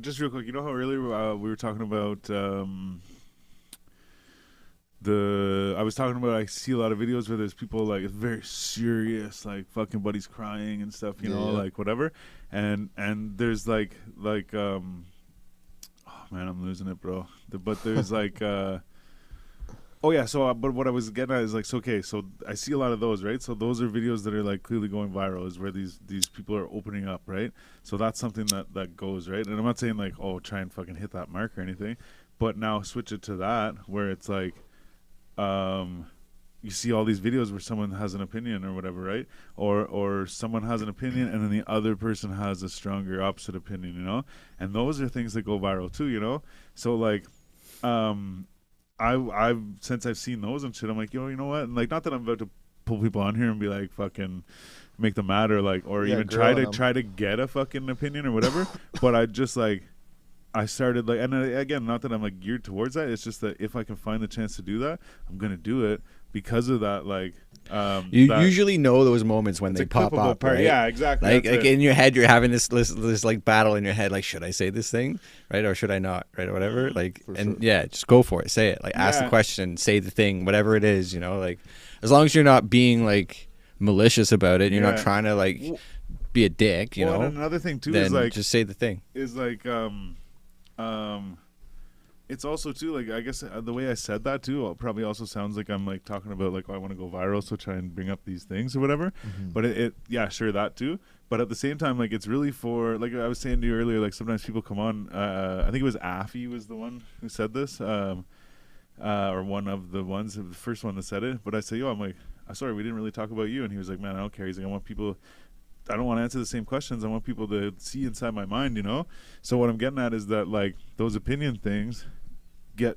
just real quick, you know how earlier we were talking about I was talking about, I see a lot of videos where there's people like very serious, like fucking buddies crying and stuff, you know, like whatever, and there's like oh man, I'm losing it, bro. But there's like oh yeah, so but what I was getting at is like, so okay, so I see a lot of those, right? So those are videos that are like clearly going viral, is where these people are opening up, right? So that's something that goes, right? And I'm not saying like, oh, try and fucking hit that mark or anything, but now switch it to that where it's like you see all these videos where someone has an opinion or whatever, right? Or someone has an opinion and then the other person has a stronger opposite opinion, you know? And those are things that go viral too, you know? So like I've since I've seen those and shit, I'm like, yo, you know what? And like, not that I'm about to pull people on here and be like fucking make them mad or like, or even try to get a fucking opinion or whatever, but I just like, I started like, and again, not that I'm like geared towards that. It's just that if I can find the chance to do that, I'm gonna do it because of that. Like, you usually know those moments when they pop up, right? Yeah, exactly. Like in your head, you're having this like battle in your head. Like, should I say this thing, right, or should I not, right, or whatever. Like, yeah, just go for it. Say it. Like, ask the question, say the thing, whatever it is. You know, like, as long as you're not being like malicious about it, and you're not trying to like be a dick. You know. And another thing too then is like, just say the thing. Is like it's also too, like, I guess the way I said that too probably also sounds like I'm like talking about like, oh, I want to go viral, so try and bring up these things or whatever. But it yeah, sure, that too. But at the same time, like, it's really for, like I was saying to you earlier, like sometimes people come on, I think it was Affy was the one who said this, or one of the ones, the first one that said it. But I say, yo, I'm like, sorry, we didn't really talk about you. And he was like, man, I don't care. He's like, I want people I don't want to answer the same questions. I want people to see inside my mind, you know? So what I'm getting at is that, like, those opinion things get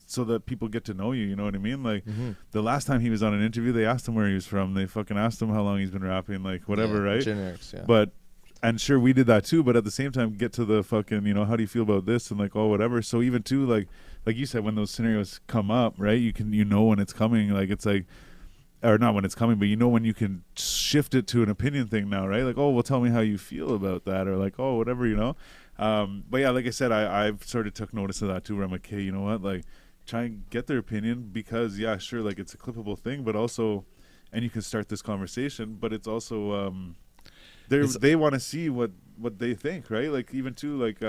so that people get to know you, you know what I mean? Like, the last time he was on an interview, they asked him where he was from. They fucking asked him how long he's been rapping, like, whatever, right? Generics, yeah. But, and sure, we did that too, but at the same time, get to the fucking, you know, how do you feel about this? And, like, oh, whatever. So even too, like you said, when those scenarios come up, right, you know when it's coming, like, it's like, or not when it's coming, but you know when you can shift it to an opinion thing now, right? Like, oh, well, tell me how you feel about that, or like, oh, whatever, you know? But yeah, like I said, I've sort of took notice of that too, where I'm like, hey, you know what? Like, try and get their opinion because, yeah, sure, like, it's a clippable thing, but also, and you can start this conversation, but it's also, they want to see what they think, right? Like, even too, like,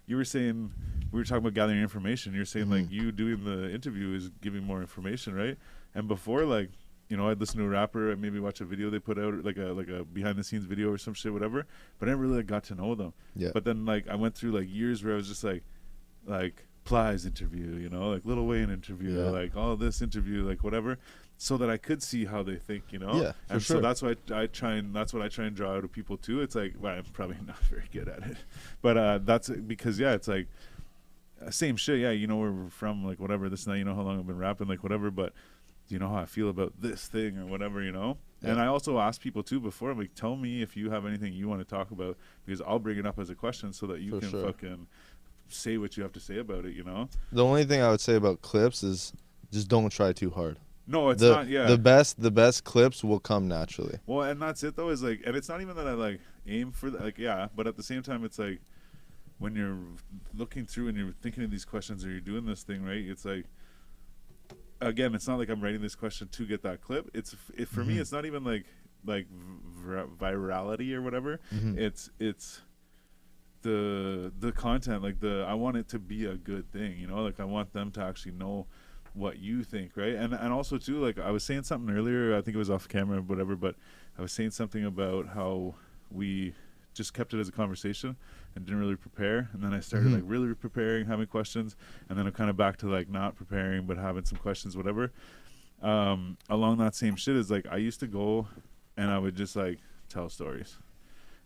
you were saying, we were talking about gathering information. You're saying, like, you doing the interview is giving more information, right? And before, like, you know, I'd listen to a rapper and maybe watch a video they put out, like a behind the scenes video or some shit, whatever. But I never really got to know them. Yeah. But then, like, I went through, like, years where I was just like Plies interview, you know, like Lil Wayne interview, like all this interview, like whatever, so that I could see how they think, you know. Yeah. And so that's why that's what I try and draw out of people too. It's like, well, I'm probably not very good at it, but that's because it's like same shit. Yeah, you know where we're from, like whatever. This and that, you know how long I've been rapping, like whatever, but. Do you know how I feel about this thing or whatever, you know? Yeah. And I also ask people too before, I'm like, tell me if you have anything you want to talk about, because I'll bring it up as a question so that you can fucking say what you have to say about it, you know? The only thing I would say about clips is just don't try too hard. No, it's not. Yeah, the best clips will come naturally. Well, and that's it though. Is like, and it's not even that I like aim for like, yeah, but at the same time, it's like when you're looking through and you're thinking of these questions or you're doing this thing, right? It's like. Again, it's not like I'm writing this question to get that clip. For me, it's not even like virality or whatever. It's the content, like I want it to be a good thing, you know, like I want them to actually know what you think, right? And also too, like I was saying something earlier, I think it was off camera or whatever, but I was saying something about how we just kept it as a conversation and didn't really prepare, and then I started like really preparing, having questions, and then I'm kind of back to like not preparing but having some questions, whatever. Along that same shit is like I used to go and I would just like tell stories,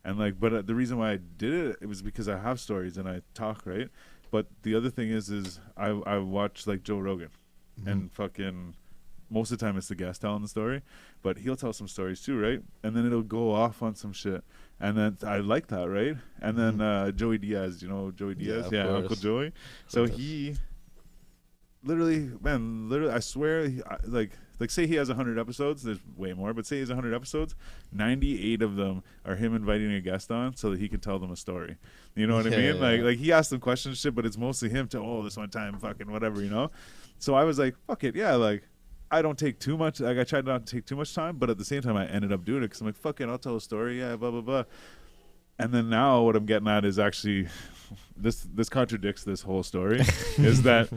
and like, but the reason why I did it was because I have stories and I talk, right? But the other thing is I watch like Joe Rogan, and fucking most of the time it's the guest telling the story, but he'll tell some stories too, right? And then it'll go off on some shit. And then I like that, right? And then Joey Diaz, you know Joey Diaz? Yeah, Uncle Joey. So he literally, I swear, like say he has 100 episodes, there's way more, but say he has 100 episodes, 98 of them are him inviting a guest on so that he can tell them a story. You know what I mean? Yeah. Like he asks them questions shit, but it's mostly him to, this one time, fucking whatever, you know? So I was like, fuck it, yeah, like, I don't take too much. Like I tried not to take too much time, but at the same time, I ended up doing it because I'm like, "Fuck it, I'll tell a story." Yeah, blah blah blah. And then now, what I'm getting at is actually, this contradicts this whole story. Is that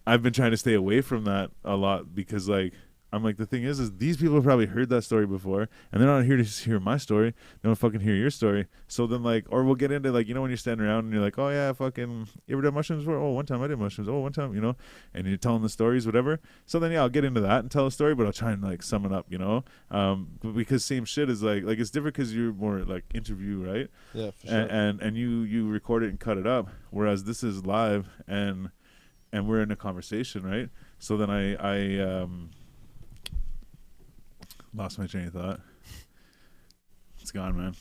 I've been trying to stay away from that a lot because like I'm like, the thing is these people have probably heard that story before, and they're not here to hear my story. They don't fucking hear your story. So then like, or we'll get into like, you know, when you're standing around and you're like, oh yeah, fucking, you ever done mushrooms before? Oh, one time I did mushrooms. Oh, one time, you know, and you're telling the stories, whatever. So then yeah, I'll get into that and tell a story, but I'll try and like sum it up, you know, because same shit is like it's different because you're more like interview, right? Yeah, for sure. And you record it and cut it up, whereas this is live and we're in a conversation, right? So then I lost my train of thought. It's gone, man.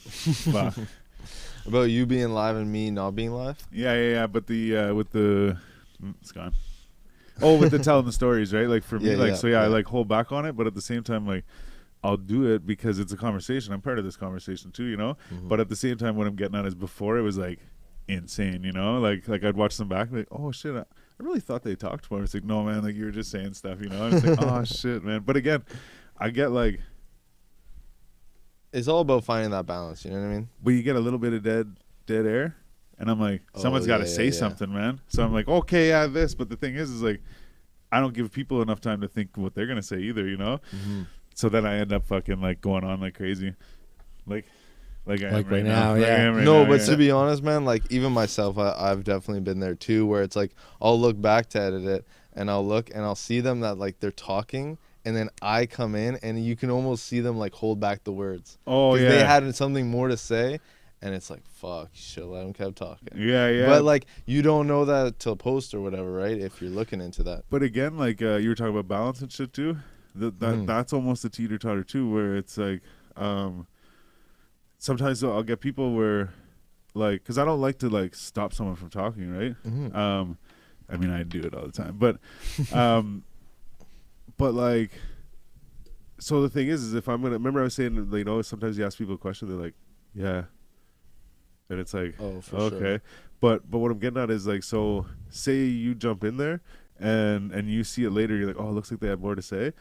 Wow. About you being live and me not being live? Yeah. But it's gone. Oh, with the telling the stories, right? Like for me, I like hold back on it, but at the same time, like I'll do it because it's a conversation. I'm part of this conversation too, you know. But at the same time, what I'm getting at is before it was like insane, you know. Like I'd watch them back, like, oh shit, I really thought they talked more. It's like, no, man, like you were just saying stuff, you know. And it's like, oh shit, man. But again, I get like, it's all about finding that balance, you know what I mean? But you get a little bit of dead air, and I'm like, someone's got to say something, man. So I'm like, okay, yeah, this. But the thing is like, I don't give people enough time to think what they're gonna say either, you know. So then I end up fucking like going on like crazy, like I am right now. To be honest, man, like even myself, I've definitely been there too, where it's like I'll look back to edit it, and I'll look and I'll see them that like they're talking. and then I come in, and you can almost see them like hold back the words. Oh yeah. They had something more to say, and it's like, fuck, you should let them keep talking. Yeah, yeah. But like, you don't know that till post or whatever, right? If you're looking into that. But again, like you were talking about balance and shit too. That's almost a teeter-totter too, where it's like sometimes I'll get people where like, because I don't like to like stop someone from talking, right? I mean, I do it all the time, but but like, so the thing is if I'm gonna, remember I was saying, you know, sometimes you ask people a question, they're like, yeah, and it's like, oh, for okay, sure. but what I'm getting at is like, so say you jump in there and you see it later, you're like, oh, it looks like they had more to say.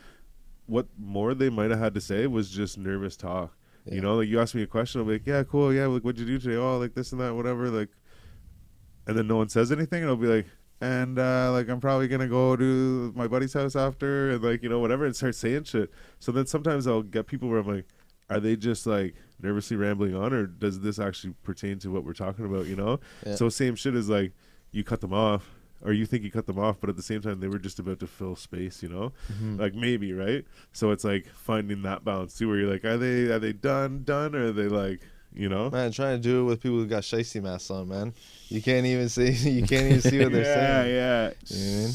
What more they might have had to say was just nervous talk. Yeah. You know, like you ask me a question, I'm like, yeah, cool, yeah, like what'd you do today? Oh, like this and that, whatever, like, and then no one says anything, and I'll be like, and like I'm probably gonna go to my buddy's house after, and like, you know, whatever, and start saying shit. So then sometimes I'll get people where I'm like, are they just like nervously rambling on, or does this actually pertain to what we're talking about, you know? Yeah. So same shit is like, you cut them off, or you think you cut them off, but at the same time they were just about to fill space, you know? Like maybe, right? So it's like finding that balance too, where you're like, are they done, or are they like, you know? Man, trying to do it with people who got shiesty masks on, man. You can't even see. You can't even see what they're saying. Yeah, You know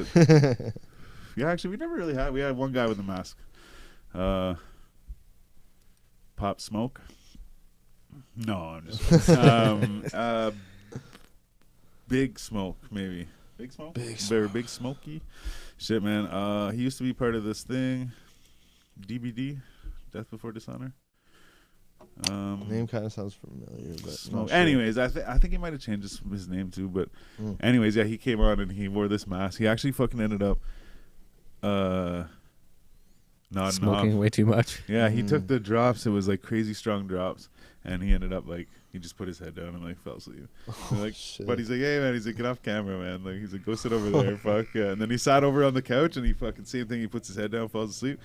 shit. Yeah, actually, we never really had. We had one guy with a mask. Pop Smoke. No, I'm just. Big Smoke, maybe. Big Smoke. Big Smokey. Shit, man. He used to be part of this thing. DBD, Death Before Dishonor. Name kind of sounds familiar, but Smoke. not sure. Anyways, I think he might have changed his name too, but anyways, yeah, he came on and he wore this mask. He actually fucking ended up nodding Smoking off. way too much. Yeah, he took the drops. It was like crazy strong drops, and he ended up like, he just put his head down and like fell asleep. Like, shit. but he's like, hey man, he's like, get off camera, man. Like, he's like, go sit over there, fuck. Yeah. And then he sat over on the couch and he fucking same thing. He puts his head down, falls asleep.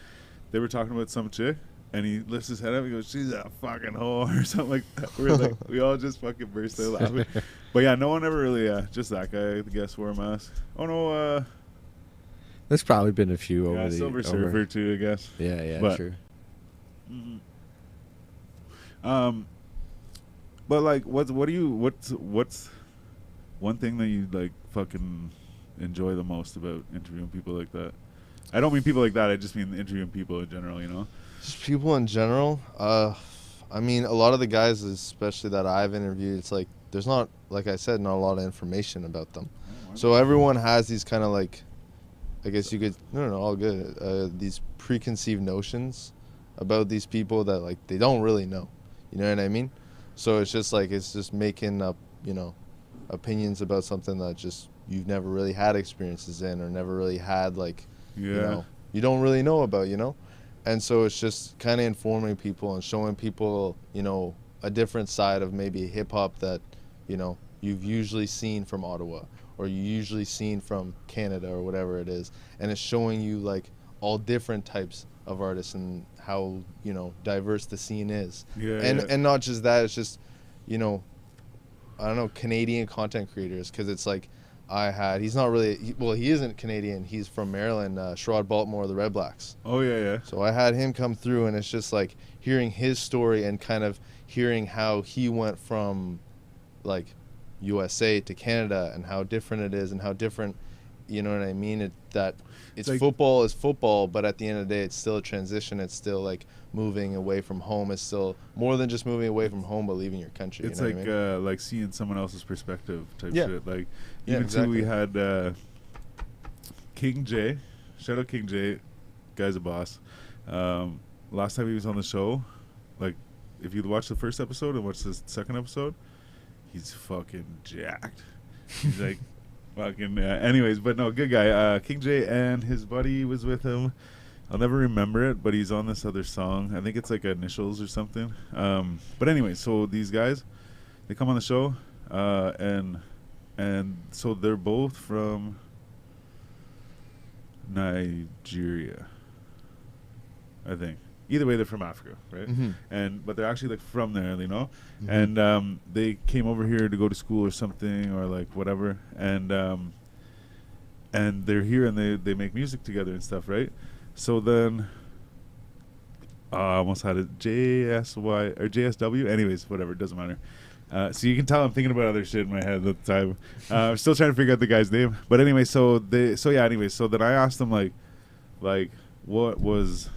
They were talking about some chick. And he lifts his head up and goes, she's a fucking whore, or something like that. We're like, we all just fucking burst out laughing. But yeah, no one ever really, just that guy, I guess, wore a mask. Oh no, There's probably been a few over yeah, the Silver Surfer too, I guess. Yeah, But- true. But like, what's one thing that you like fucking enjoy the most about interviewing people like that? I don't mean people like that. I just mean interviewing people in general. You know. Just people in general. I mean, a lot of the guys, especially that I've interviewed, it's like there's not, like I said, not a lot of information about them. So everyone has these kind of like, I guess you could, no, all good. These preconceived notions about these people that like they don't really know. You know what I mean? So it's just like, it's just making up, you know, opinions about something that just you've never really had experiences in, or never really had like, Yeah. you know, you don't really know about, you know? And so it's just kind of informing people and showing people, you know, a different side of maybe hip hop that, you know, you've usually seen from Ottawa, or you usually seen from Canada, or whatever it is. And it's showing you like all different types of artists and how, you know, diverse the scene is. Yeah. And not just that, it's just, you know, I don't know, Canadian content creators, because it's like, he's not really, he isn't Canadian, he's from Maryland, Sherrod Baltimore, the Red Blacks. Oh yeah. So I had him come through, and it's just like hearing his story and kind of hearing how he went from like USA to Canada, and how different it is, and how different, you know what I mean? It's like, football is football, but at the end of the day, it's still a transition. It's still like moving away from home. It's still more than just moving away from home, but leaving your country. It's you know like what I mean? like seeing someone else's perspective type Yeah. shit. Like Yeah, even exactly. too, we had King J. Shout out King J. Guy's a boss. Last time he was on the show, like if you watch the first episode and watch the second episode, he's fucking jacked. He's like fucking. Anyways, but no, good guy. King J and his buddy was with him. I'll never remember it, but he's on this other song. I think it's like Initials or something. But anyway, so these guys, they come on the show, and so they're both from Nigeria, I think. Either way, they're from Africa, right? But they're actually like from there, you know. And they came over here to go to school or something, or like whatever. And they're here and they make music together and stuff, right? So then, I almost had it JSY or JSW. Anyways, whatever, it doesn't matter. So you can tell I'm thinking about other shit in my head at the time. I'm still trying to figure out the guy's name. But anyway, so then I asked them like what was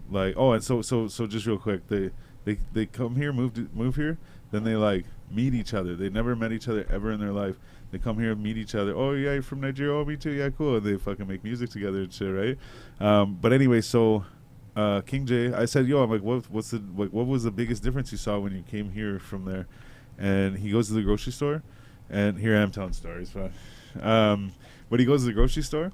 like. Oh, and so just real quick, they come here, move here, then they like meet each other. They never met each other ever in their life. They come here and meet each other. Oh yeah, you're from Nigeria. Oh, me too. Yeah, cool. And they fucking make music together and shit, right? But anyway, so King J, I said, yo, I'm like, what was the biggest difference you saw when you came here from there? And he goes to the grocery store, and here I am telling stories, but he goes to the grocery store.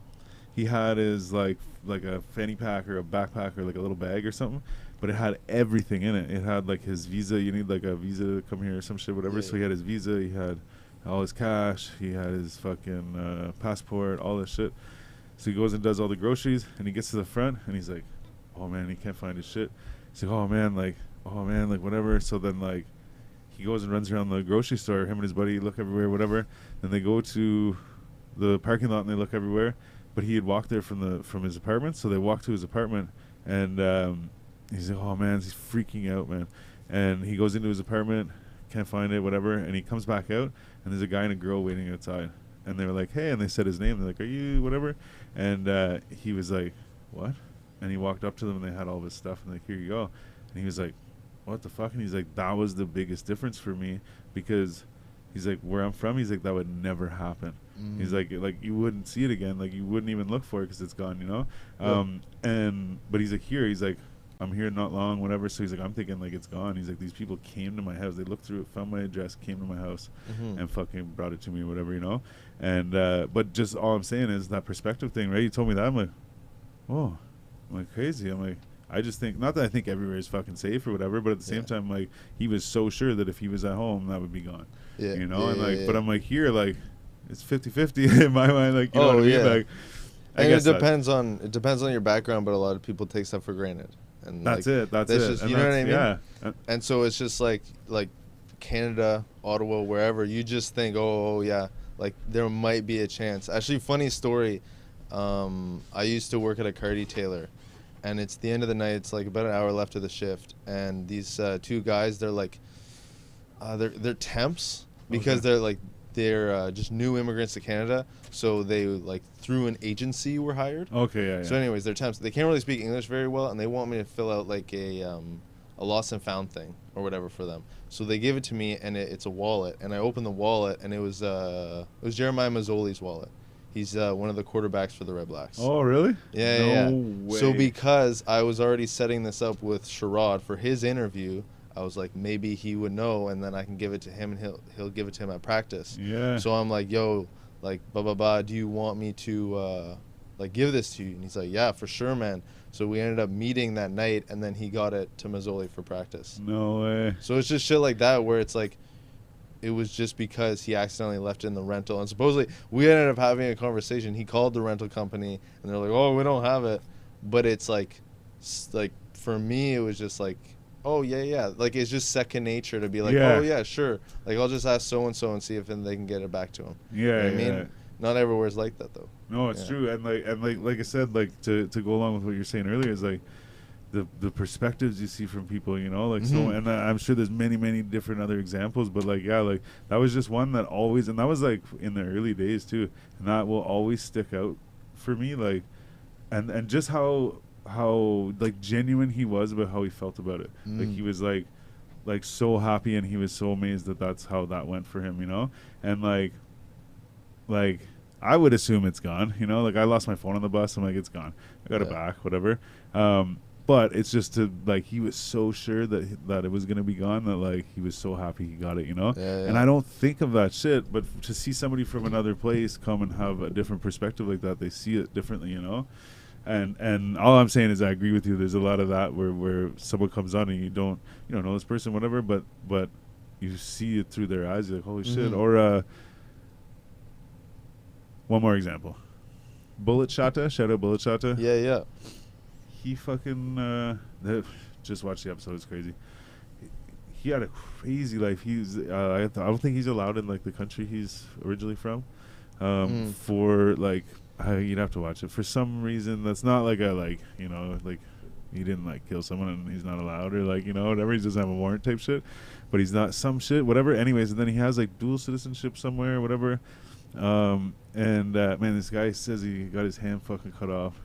He had his like a fanny pack or a backpack or like a little bag or something, but it had everything in it. It had like his visa. You need like a visa to come here or some shit, whatever. Yeah. So he had his visa. He had all his cash. He had his fucking passport, all this shit. So he goes and does all the groceries, and he gets to the front, and he's like, oh man, he can't find his shit. He's like, oh man, like whatever. So then like he goes and runs around the grocery store. Him and his buddy look everywhere, whatever. Then they go to the parking lot and they look everywhere. But he had walked there from his apartment, so they walk to his apartment, and he's like, oh man, he's freaking out, man. And he goes into his apartment, can't find it, whatever. And he comes back out, and there's a guy and a girl waiting outside. And they were like, hey, and they said his name. They're like, are you whatever? And he was like, what? And he walked up to them, and they had all of his stuff, and like, here you go. And he was like, what the fuck? And he's like, that was the biggest difference for me, because he's like, where I'm from, he's like, that would never happen. He's like you wouldn't see it again, like you wouldn't even look for it because it's gone, you know. But he's like, here, he's like, I'm here not long, whatever. So he's like, I'm thinking like it's gone. He's like, these people came to my house, they looked through it, found my address, came to my house, and fucking brought it to me, whatever, you know. And but just all I'm saying is that perspective thing, right? You told me that, I'm like, oh, I'm like crazy. I'm like, I just think, not that I think everywhere is fucking safe or whatever, but at the same time, like, he was so sure that if he was at home, that would be gone. Yeah. You know, and like, but I'm like, here, like, it's 50-50 in my mind, like, you know what I mean? Like, and it depends on your background, but a lot of people take stuff for granted. And that's like, it. That's it. Just, you know what I mean? Yeah. And so it's just like Canada, Ottawa, wherever, you just think, oh yeah, like there might be a chance. Actually, funny story. I used to work at a car detailer, and it's the end of the night. It's like about an hour left of the shift, and these two guys, they're like, they're temps because they're just new immigrants to Canada. So they like through an agency were hired. Okay, yeah. So anyways, they're temps. They can't really speak English very well, and they want me to fill out like a lost and found thing or whatever for them. So they give it to me, and it's a wallet. And I opened the wallet, and it was Jeremiah Mazzoli's wallet. He's one of the quarterbacks for the Red Blacks. Oh, really? Yeah, no way. So because I was already setting this up with Sherrod for his interview, I was like, maybe he would know, and then I can give it to him, and he'll give it to him at practice. Yeah. So I'm like, yo, like, blah, blah, blah, do you want me to, like, give this to you? And he's like, yeah, for sure, man. So we ended up meeting that night, and then he got it to Mazzoli for practice. No way. So it's just shit like that where it's like, it was just because he accidentally left it in the rental. And supposedly, we ended up having a conversation. He called the rental company, and they're like, oh, we don't have it. But it's like for me, it was just like, oh, yeah. Like, it's just second nature to be like, oh, yeah, sure. Like, I'll just ask so-and-so and see if they can get it back to him. Yeah, you know what I mean? Not everywhere's like that, though. No, it's true. And like I said, like, to go along with what you're saying earlier is, like, the perspectives you see from people, you know, like, so, and I'm sure there's many different other examples, but like, yeah, like, that was just one that always, and that was like in the early days too, and that will always stick out for me, like, and just how like genuine he was about how he felt about it. Like, he was like so happy, and he was so amazed that that's how that went for him, you know. And like I would assume it's gone, you know, like, I lost my phone on the bus, I'm like, it's gone, I got it back, whatever. But it's just to, like, he was so sure that it was going to be gone that, like, he was so happy he got it, you know? Yeah. And I don't think of that shit, but to see somebody from another place come and have a different perspective like that, they see it differently, you know? And all I'm saying is I agree with you. There's a lot of that where someone comes on and you don't know this person, whatever, but you see it through their eyes. You're like, holy shit. Or one more example. Bullet Shatta. Shout out Bullet Shatta. Yeah. He fucking just watched the episode. It's crazy. He had a crazy life. He's I don't think he's allowed in like the country he's originally from for like you'd have to watch it. For some reason, that's not like a like he didn't like kill someone and he's not allowed or like whatever. He doesn't have a warrant type shit, but he's not some shit whatever. Anyways, and then he has like dual citizenship somewhere, whatever. Man, this guy says he got his hand fucking cut off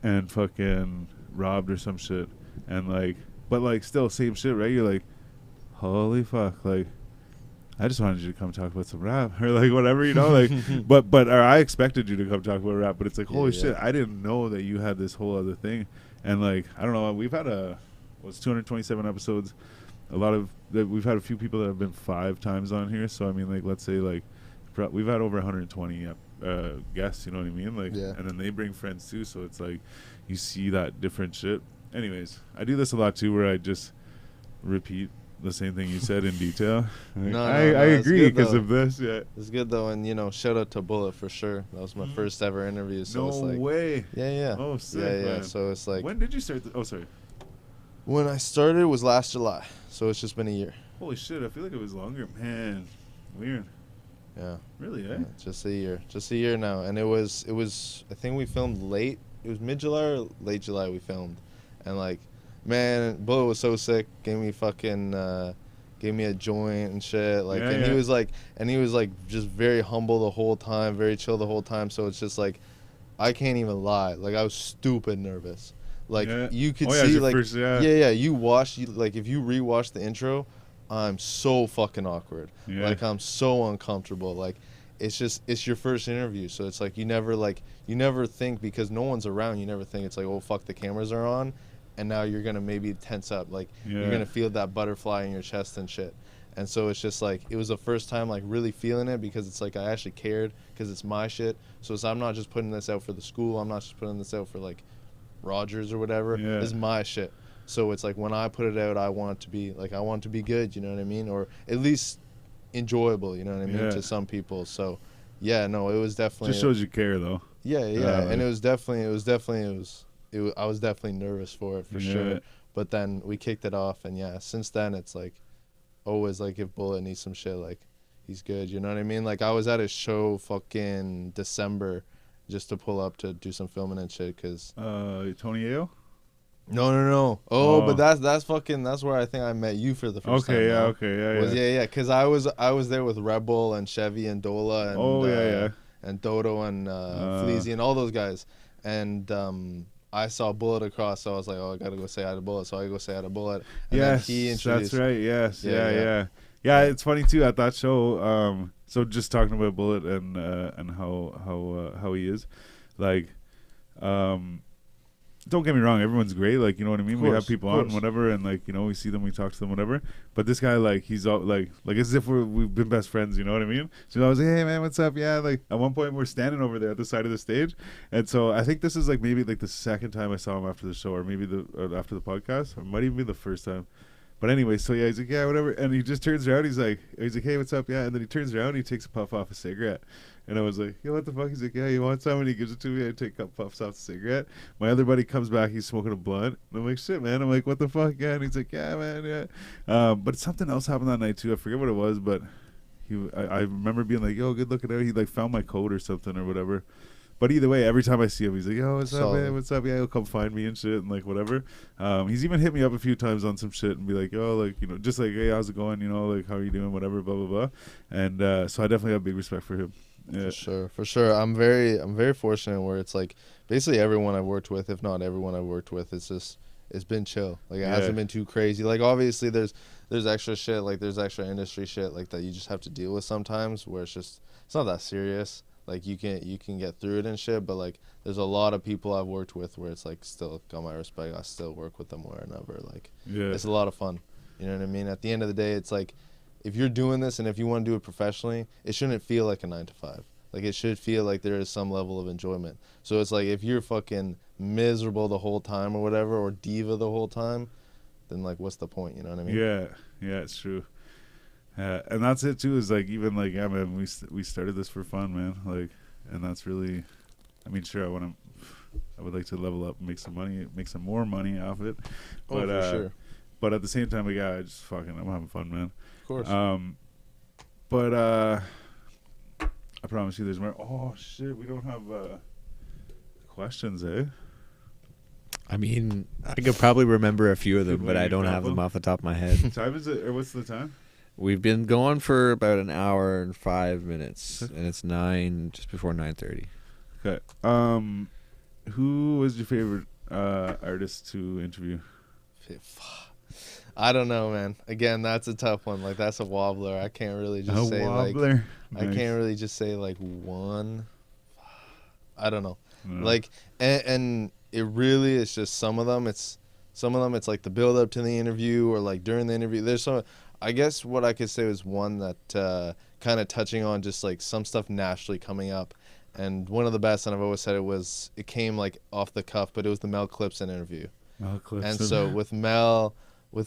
and fucking robbed or some shit, and like, but like still same shit, right? You're like, holy fuck, like. I just wanted you to come talk about some rap or like whatever, like, but or I expected you to come talk about rap, but it's like, holy shit, I didn't know that you had this whole other thing. And like, I don't know, we've had 227 episodes. We've had a few people that have been 5 times on here. So I mean, like, let's say like we've had over 120 guests, you know what I mean? Like, and then they bring friends too. So it's like, you see that different shit. Anyways, I do this a lot too, where I just repeat the same thing you said in detail. I agree because of this. Yeah, it's good though, and shout out to Bullet for sure. That was my first ever interview. So no it's like, way. Yeah. Oh, sick, yeah. man. So it's like, when did you start? Oh, sorry. When I started was last July, so it's just been a year. Holy shit! I feel like it was longer, man. Weird. Yeah. Really? Eh? Yeah, just a year now, and it was. I think we filmed late. It was mid-July or late July we filmed, and like. Man, Bullet was so sick. Gave me a joint and shit. Like, he was like just very humble the whole time, very chill the whole time. So it's just like, I can't even lie. Like, I was stupid nervous. Like, you could see, like, you watch, like, if you rewatch the intro, I'm so fucking awkward. Yeah. Like, I'm so uncomfortable. Like, it's your first interview. So it's like, you never think, because no one's around, you never think it's like, oh, fuck, the cameras are on. And now you're going to maybe tense up. Like, you're going to feel that butterfly in your chest and shit. And so it's just like, it was the first time like really feeling it, because it's like I actually cared, because it's my shit. So I'm not just putting this out for the school. I'm not just putting this out for like Rogers or whatever. Yeah. It's my shit. So it's like, when I put it out, I want it to be good, you know what I mean? Or at least enjoyable, you know what I mean, to some people. So yeah, no, it was definitely. Just shows you care though. Yeah. And I was definitely nervous for it, for sure. But then we kicked it off, and since then it's like always like, if Bullet needs some shit, like, he's good, you know what I mean? Like, I was at his show fucking December just to pull up to do some filming and shit, cause Tony Ayo? No. But that's where I think I met you for the first time. Yeah, cause I was there with Rebel and Chevy and Dola and and Dodo and Fleazy and all those guys, and I saw Bullet across, so I was like, oh, I gotta go say hi to Bullet. So I go say hi to Bullet. And yes, then he introduced. That's right. Yes, yeah. It's funny too at that show. So just talking about Bullet and how he is, like, don't get me wrong, everyone's great, like, you know what I mean? We have people on, whatever, and like, we see them, we talk to them, whatever. But this guy, like, he's all like as if we've been best friends, you know what I mean? So I was like, hey man, what's up? Yeah, like at one point we're standing over there at the side of the stage, and so I think this is like maybe like the second time I saw him after the show, or maybe after the podcast, or it might even be the first time. But anyway, so yeah, he's like, yeah, whatever, and he just turns around, he's like, hey, what's up? Yeah, and then he turns around, and he takes a puff off a cigarette. And I was like, yo, what the fuck? He's like, yeah, you want some? And he gives it to me. I take puffs off the cigarette. My other buddy comes back. He's smoking a blunt. And I'm like, shit, man. I'm like, what the fuck? Yeah. And he's like, yeah, man, yeah. But something else happened that night, too. I forget what it was, but I remember being like, yo, good looking out. He, like, found my coat or something or whatever. But either way, every time I see him, he's like, yo, what's up, man? What's up? Yeah, he'll come find me and shit and, like, whatever. He's even hit me up a few times on some shit and be like, oh, like, just like, hey, how's it going? Like, how are you doing? Whatever, blah, blah, blah. And so I definitely have big respect for him. Yeah. For sure. I'm very fortunate where it's like basically everyone I've worked with, if not everyone I've worked with, it's been chill. Like, it hasn't been too crazy. Like, obviously there's extra shit, like there's extra industry shit like that you just have to deal with sometimes, where it's not that serious. Like, you can get through it and shit, but like there's a lot of people I've worked with where it's like still got my respect. I still work with them wherever. Like, it's a lot of fun. You know what I mean? At the end of the day, it's like, if you're doing this and if you want to do it professionally, it shouldn't feel like a 9 to 5. Like, it should feel like there is some level of enjoyment. So it's like, if you're fucking miserable the whole time or whatever, or diva the whole time, then like, what's the point? You know what I mean? Yeah, it's true. And that's it too. Is like, even like, yeah, man, we started this for fun, man. Like, and that's really, I mean, sure, I would like to level up and make some money, make some more money off it. But, for sure. But at the same time, like, yeah, I'm having fun, man. Of course. I promise you there's more. Oh, shit. We don't have questions, eh? I mean, I could probably remember a few of them, Good but way I to don't have couple. them off the top of my head. What time is it? Or what's the time? We've been going for about an hour and 5 minutes, and it's just before 9:30. Okay. Who was your favorite artist to interview? I don't know, man. Again, that's a tough one. Like, that's a wobbler. I can't really just say wobbler. like. Nice. I can't really just say like one. I don't know. No. Like, and it really is just some of them. It's like the build up to the interview or like during the interview. There's some. I guess what I could say was one that kind of touching on just like some stuff naturally coming up. And one of the best, and I've always said it came like off the cuff, but it was the Mel Clipson interview. Mel Clipson. And so with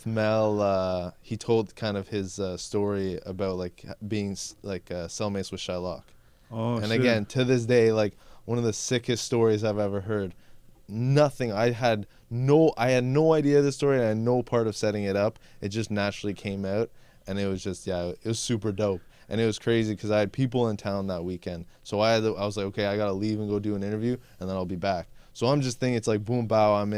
Mel, he told kind of his story about like being like cellmates with Shylock. Oh, and shit. again, to this day, like one of the sickest stories I've ever heard. I had no idea the story. I had no part of setting it up. It just naturally came out, and it was just it was super dope. And it was crazy because I had people in town that weekend. So I was like, okay, I gotta leave and go do an interview, and then I'll be back. So I'm just thinking it's like boom, bow, I'm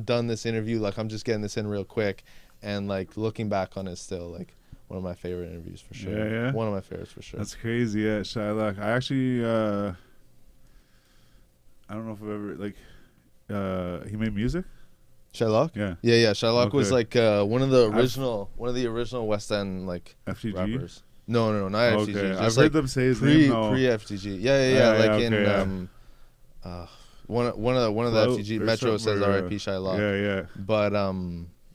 done this interview. Like I'm just getting this in real quick, and like looking back on it, still like one of my favorite interviews for sure. Yeah. One of my favorites for sure. That's crazy. Yeah, Shylock. I actually, I don't know if I've ever he made music. Shylock? Yeah. Yeah. Shylock was Okay. like one of the original West End like FTG. rappers. No, not Okay. FTG. I've Just heard like them say his pre name. No. FTG. Yeah. Yeah, Like okay, in yeah. one of the Float FTG or Metro something, says or, R.I.P. Shylock. Yeah. But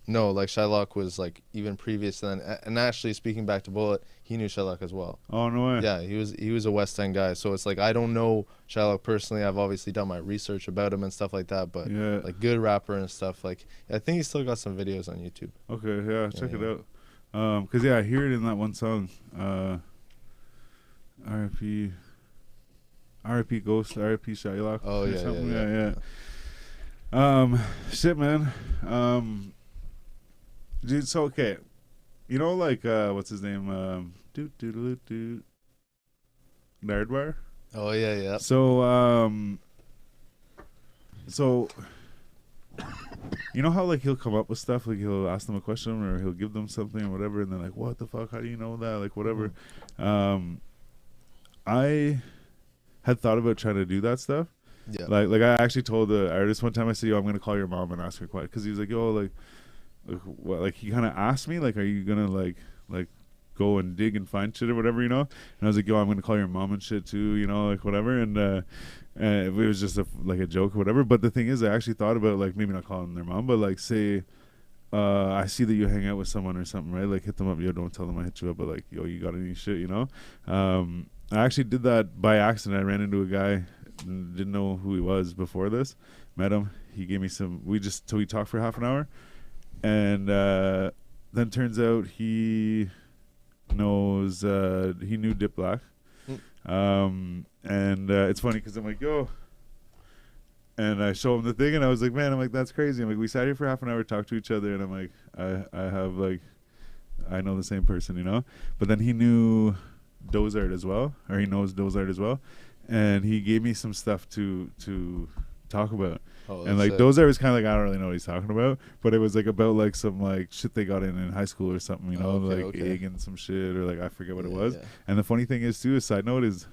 no, like Shylock was like even previous then, and actually speaking back to Bullet, he knew Shylock as well. Oh, no way. Yeah, he was a West End guy, so it's like I don't know Shylock personally. I've obviously done my research about him and stuff like that, but Yeah. like good rapper and stuff. Like I think he's still got some videos on YouTube. Okay. Yeah. Check it Yeah. out. Cause I hear it in that one song. R.I.P. Ghost. R.I.P. Shylock. Oh or yeah, something. yeah. Shit, man. Dude. So okay. You know, like what's his name? Nardwire. Oh yeah. So you know how like he'll come up with stuff, like he'll ask them a question or he'll give them something or whatever, and they're like, what the fuck, how do you know that, like whatever. I had thought about trying to do that stuff. Yeah. Like I actually told the artist one time, I said, yo, I'm gonna call your mom and ask her quiet, because he was like, yo, like what, like he kind of asked me, like, are you gonna like go and dig and find shit or whatever, you know? And I was like, yo, I'm gonna call your mom and shit too, you know, like whatever. And it was just like a joke or whatever. But the thing is, I actually thought about like maybe not calling their mom, but like say I see that you hang out with someone or something, right? Like hit them up, yo, don't tell them I hit you up, but like, yo, you got any shit, you know? I actually did that by accident. I ran into a guy, didn't know who he was before this, met him, he gave me some, we talked for half an hour, and then turns out he knew Dip Black. And it's funny because I'm like, yo, and I show him the thing, and I was like, man, I'm like, that's crazy. I'm like, we sat here for half an hour, talked to each other, and I'm like, I know the same person, you know? But then he knew Dozart as well, or he knows Dozart as well, and he gave me some stuff to talk about. Oh, And like Dozart was kind of like, I don't really know what he's talking about, but it was like about like some like shit they got in high school or something, you know, Okay. egg and some shit, or like I forget what it was. Yeah. And the funny thing is too, a side note is,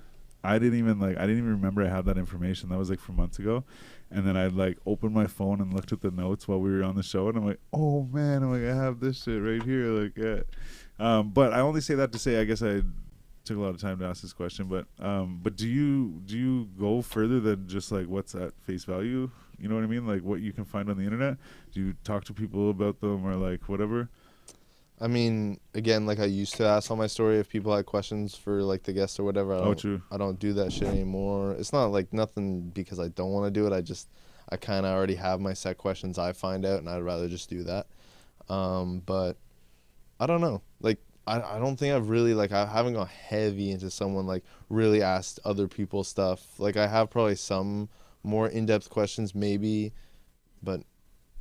I didn't even remember I had that information. That was like from months ago. And then I like opened my phone and looked at the notes while we were on the show, and I'm like, oh man, I'm like, I have this shit right here, like, yeah. But I only say that to say, I guess I took a lot of time to ask this question, but do you go further than just like what's at face value? You know what I mean? Like what you can find on the internet? Do you talk to people about them or like whatever? I mean, again, like I used to ask on my story if people had questions for like the guests or whatever. True. I don't do that shit anymore. It's not like nothing because I don't want to do it. I kind of already have my set questions I find out, and I'd rather just do that. But I don't know. Like I don't think I've really I haven't gone heavy into someone like really asked other people stuff. Like I have probably some more in-depth questions maybe, but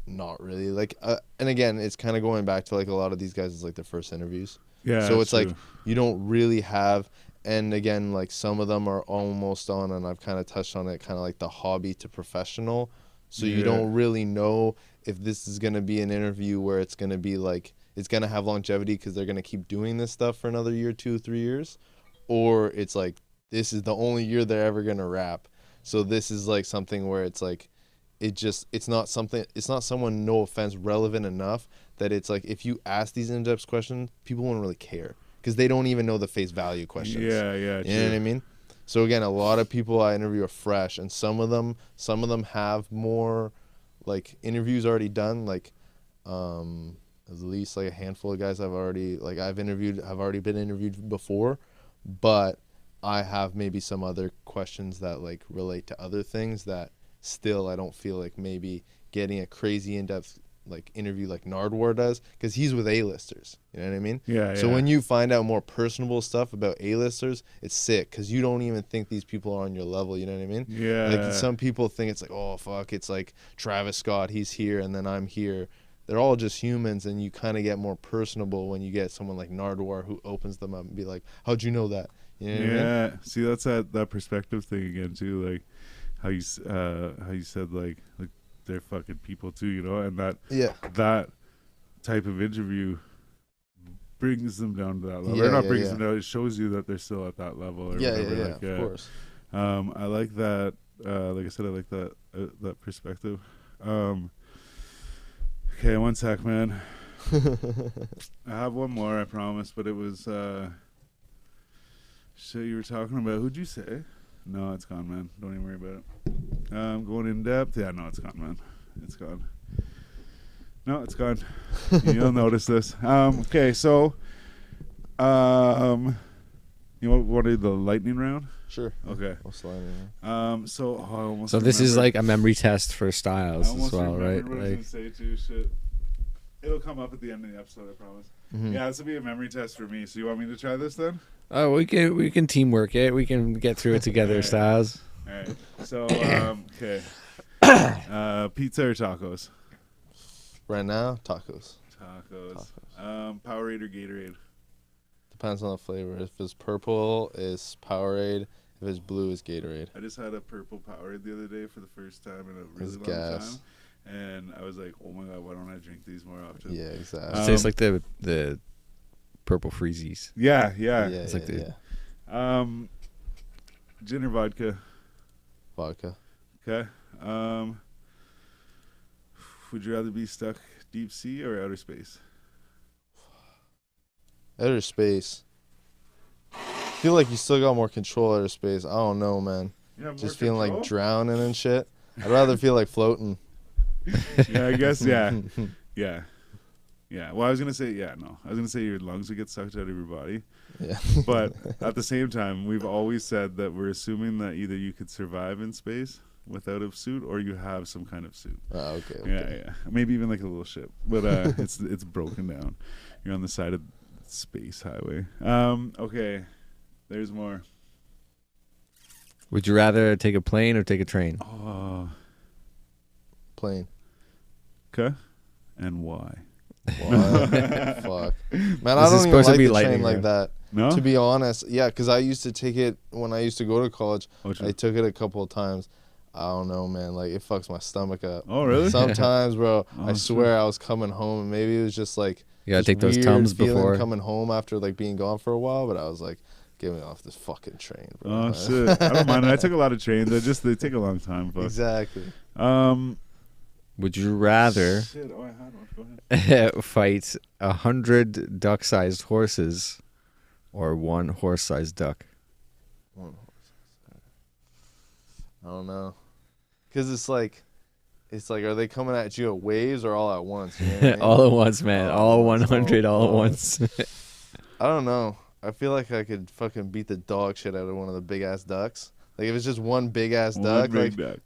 not really. Like and again, it's kind of going back to like a lot of these guys is like their first interviews. Yeah. So it's true. like you don't really have, And again, like some of them are almost on, and I've kind of touched on it, kind of like the hobby to professional. So you don't really know if this is going to be an interview where it's going to be like, it's going to have longevity because they're going to keep doing this stuff for another year, 2, 3 years. Or it's like, this is the only year they're ever going to rap. So this is like something where it's like, it's not someone, no offense, relevant enough that it's like, if you ask these in-depth questions, people won't really care. Because they don't even know the face value questions. Yeah, you know what I mean? So again, a lot of people I interview are fresh, and some of them have more like interviews already done. Like at least like a handful of guys I've already have already been interviewed before, but I have maybe some other questions that like relate to other things that still I don't feel like maybe getting a crazy in-depth like interview like Nardwar does, because he's with A-listers, you know what I mean? So when you find out more personable stuff about A-listers, it's sick, because you don't even think these people are on your level, you know what I mean? Like some people think it's like, oh fuck, it's like Travis Scott, he's here and then I'm here. They're all just humans, and you kind of get more personable when you get someone like Nardwar who opens them up and be like, how'd you know that? You know what I mean? See, that's that perspective thing again too, like how you said like they're fucking people too, you know, and that type of interview brings them down to that level. Or not brings them down, it shows you that they're still at that level. Or whatever. Like, of course. I like that. Like I said, I like that perspective. Okay, one sec, man. I have one more, I promise, but it was shit you were talking about. Who'd you say? No, it's gone, man. Don't even worry about it. Going in depth. Yeah, no, it's gone, man. It's gone. No, it's gone. You'll notice this. Okay, so, you want to do the lightning round? Sure. Okay. I'll slide in. So I almost. So this is like a memory test for Stylez as well, right? What I was gonna say too. Shit. It'll come up at the end of the episode, I promise. Mm-hmm. Yeah, this will be a memory test for me. So you want me to try this then? Oh, we can teamwork it. We can get through it together, Stylez. All right. So okay. Pizza or tacos? Right now, tacos. Tacos. Powerade or Gatorade? Depends on the flavor. If it's purple, it's Powerade. If it's blue, it's Gatorade. I just had a purple Powerade the other day for the first time in a really long time. And I was like, oh my God, why don't I drink these more often? Yeah, exactly. It tastes like the purple freezies. Yeah. It's like gin or vodka? Vodka. Okay. Would you rather be stuck deep sea or outer space? Outer space. I feel like you still got more control outer space. I don't know, man. Just feeling like drowning and shit. I'd rather feel like floating. Yeah, I guess, yeah. Well, I was going to say, no. I was going to say your lungs would get sucked out of your body. Yeah. But at the same time, we've always said that we're assuming that either you could survive in space without a suit or you have some kind of suit. Oh, okay. Yeah. Maybe even like a little ship. But it's broken down. You're on the side of space highway. Okay. There's more. Would you rather take a plane or take a train? Plane. Okay. And why? Fuck. Man, I don't even like the train like that. No? To be honest. Yeah, because I used to take it when I used to go to college. I took it a couple of times. I don't know, man. Like, it fucks my stomach up. Oh, really? Sometimes, bro, I swear I was coming home, and maybe it was just like... You gotta take those Tums before. Coming home after, like, being gone for a while, but I was like, get me off this fucking train, bro. Oh, shit. I don't mind. I took a lot of trains. They take a long time. Fuck. Exactly. Would you rather shit. Oh, I had one. Go ahead. fight 100 duck-sized horses or one horse-sized duck? One horse. I don't know. Because it's like, are they coming at you at waves or all at once? You know what I mean? All at once, man. All 100 all at once. I don't know. I feel like I could fucking beat the dog shit out of one of the big-ass ducks. Like, if it's just one big-ass duck,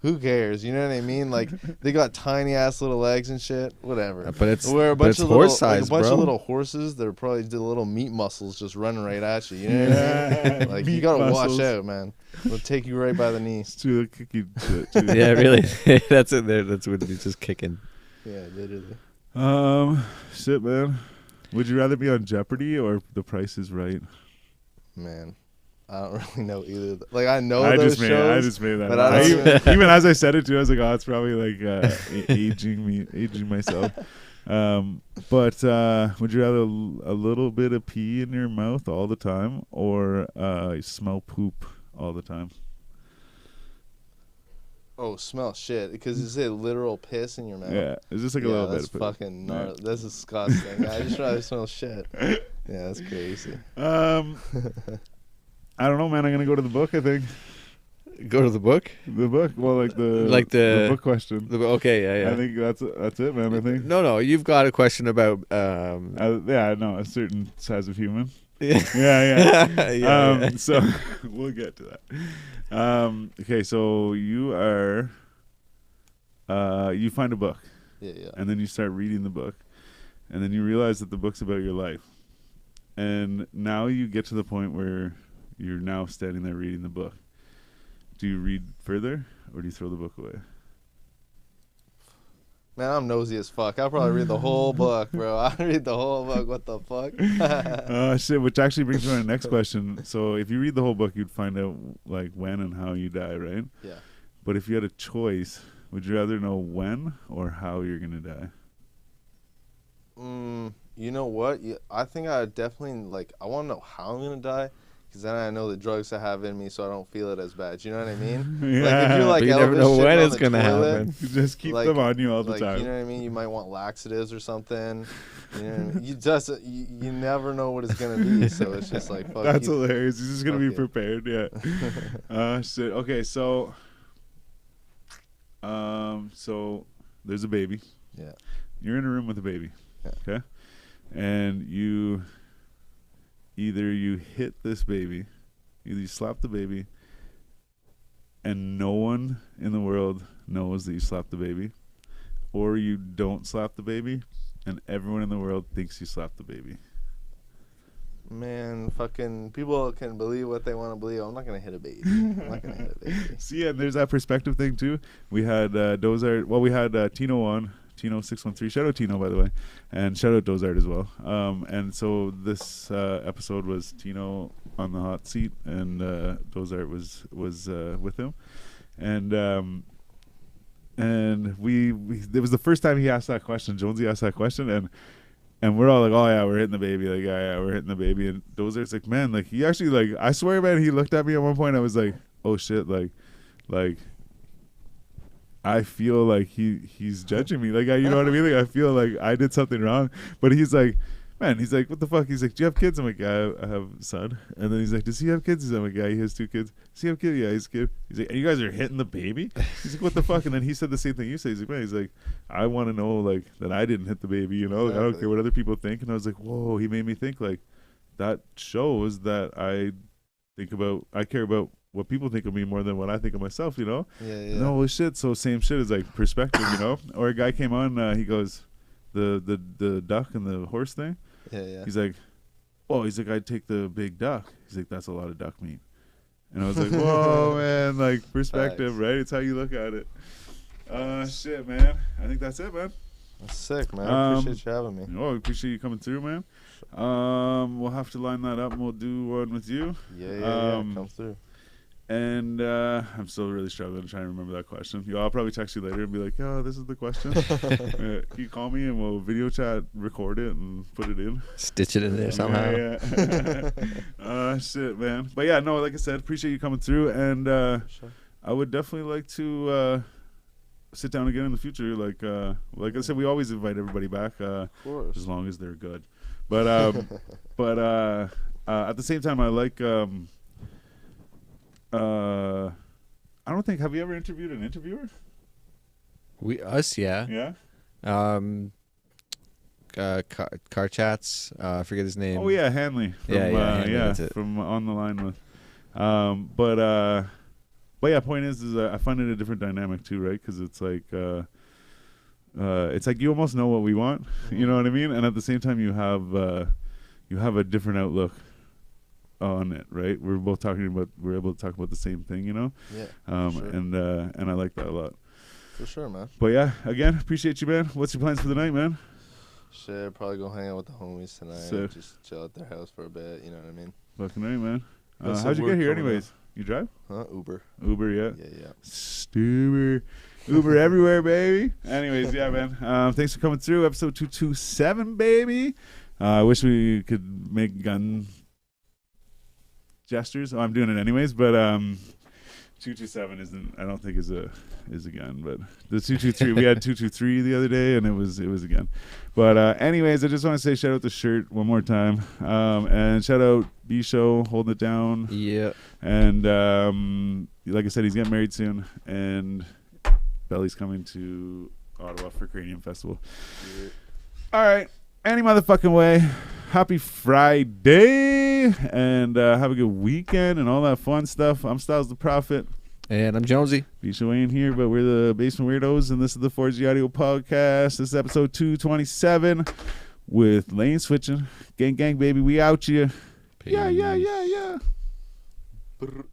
who cares? You know what I mean? Like, they got tiny-ass little legs and shit. Whatever. But it's horse-sized, bro. A bunch of little horses, they're probably the little meat muscles just running right at you. You know what I mean? Like, you got to watch out, man. They'll take you right by the knee. It's true. Kick shit, yeah, really. That's it there. That's what it's just kicking. Yeah, literally. Shit, man. Would you rather be on Jeopardy or The Price is Right? Man. I don't really know either. Like I know I those just made shows. I just made that. but up. I don't even as I said it too, I was like, oh, it's probably like aging myself. But would you rather a little bit of pee in your mouth all the time, or smell poop all the time? Oh, smell shit because it's a literal piss in your mouth. Yeah, it's just like a little bit. That's Of poop. fucking Yeah. gnarly. That's disgusting. I just rather smell shit. Yeah, that's crazy. I don't know, man. I'm gonna go to the book. I think Go to the book. the book. Well, like the book question. Okay, yeah. I think that's it, man. I think. No, you've got a question about. Yeah, no, a certain size of human. Yeah. Yeah. Yeah. So we'll get to that. Okay, so you are. You find a book, Yeah. and then you start reading the book, and then you realize that the book's about your life, and now you get to the point where you're now standing there reading the book. Do you read further, or do you throw the book away? Man, I'm nosy as fuck. I'll probably read the whole book, bro. I'll read the whole book. What the fuck? Shit, which actually brings me to my next question. So if you read the whole book, you'd find out like when and how you die, right? Yeah. But if you had a choice, would you rather know when or how you're gonna die? You know what? I think I definitely I want to know how I'm gonna die, because then I know the drugs I have in me, so I don't feel it as bad. You know what I mean? Yeah. Like if you're like But you never Elvis know shitting when on it's the gonna toilet, happen. You just keep like- them on you all the time. You know what I mean? You might want laxatives or something. You know what I mean? You never know what it's gonna be, so it's just like fuck. That's you. hilarious. He's just gonna Fuck be you. prepared. Yeah. Shit. Okay, so there's a baby. Yeah. You're in a room with a baby. Yeah. Okay. And you hit this baby, either you slap the baby, and no one in the world knows that you slapped the baby, or you don't slap the baby, and everyone in the world thinks you slapped the baby. Man, fucking people can believe what they want to believe. I'm not gonna hit a baby. I'm not gonna hit a baby. See, and there's that perspective thing too. We had Dozart. Well, we had Tino on. Tino613. Shout out Tino, by the way, and shout out Dozart as well. And so this episode was Tino on the hot seat, and Dozart was with him, and we it was the first time he asked that question. Jonesy asked that question, and we're all like, oh yeah, we're hitting the baby, like yeah, we're hitting the baby, and Dozart's like, man, like he actually like, I swear, man, he looked at me at one point. I was like, oh shit, like. I feel like he's judging me, like you know what I mean? Like I feel like I did something wrong, but he's like, man, he's like, what the fuck? He's like, do you have kids? I'm like, yeah, I have a son. And then he's like, does he have kids? I'm like, yeah, he has 2 kids. Does he have kids? Yeah, he's a kid. He's like, and you guys are hitting the baby? He's like, what the fuck? And then he said the same thing you say. He's like, man, he's like, I want to know like that I didn't hit the baby, you know? Like, I don't care what other people think. And I was like, whoa, he made me think like that shows that I care about what people think of me more than what I think of myself, you know? Yeah. No shit. So same shit is like perspective, you know? Or a guy came on, he goes, the duck and the horse thing. Yeah. He's like, oh, he's like, I'd take the big duck. He's like, that's a lot of duck meat. And I was like, whoa, man, like perspective, Facts. right? It's how you look at it. Shit, man. I think that's it, man. That's sick, man. I appreciate you having me. Oh, I appreciate you coming through, man. We'll have to line that up and we'll do one with you. Yeah. Come through. And I'm still really struggling to try and remember that question. I'll probably text you later and be like, oh, this is the question. Can you call me and we'll video chat, record it, and put it in? Stitch it in there somehow. Yeah. Shit, man. But yeah, no, like I said, appreciate you coming through. And Sure. I would definitely like to sit down again in the future. Like I said, we always invite everybody back Of course. as long as they're good. But at the same time, I like... I don't think. Have you ever interviewed an interviewer? Yeah. Yeah. Car chats. I forget his name. Oh yeah, Hanley. From, Hanley, that's it. from on the line with. But yeah, point is I find it a different dynamic too, right? Because it's like you almost know what we want, you know what I mean? And at the same time, you have a different outlook on it, right? We're able to talk about the same thing, you know? Yeah. Sure. And I like that a lot. For sure, man. But yeah, again, appreciate you, man. What's your plans for the night, man? Shit, probably go hang out with the homies tonight. Sick. Just chill at their house for a bit, you know what I mean? Fucking right, man. That's How'd the you get word here coming anyways? You drive? Uber. Uber, yeah. Yeah. Stuber. Uber everywhere, baby. Anyways, yeah, man. Thanks for coming through. Episode 227, baby. I wish we could make gun gestures. Oh, I'm doing it anyways, but 227 isn't. I don't think is a gun, but the 223. We had 223 the other day, and it was a gun. But anyways, I just want to say shout out the shirt one more time, and shout out B Show holding it down. Yeah. And like I said, he's getting married soon, and Belly's coming to Ottawa for Cranium Festival. Yeah. All right, any motherfucking way. Happy Friday, and have a good weekend and all that fun stuff. I'm Stylez the Prophet. And I'm Jonesy. Bisho ain't here, but we're the Basement Weirdos, and this is the 4G Audio Podcast. This is episode 227 with lane switching. Gang, gang, baby, we out you. Peace. Yeah. Brr.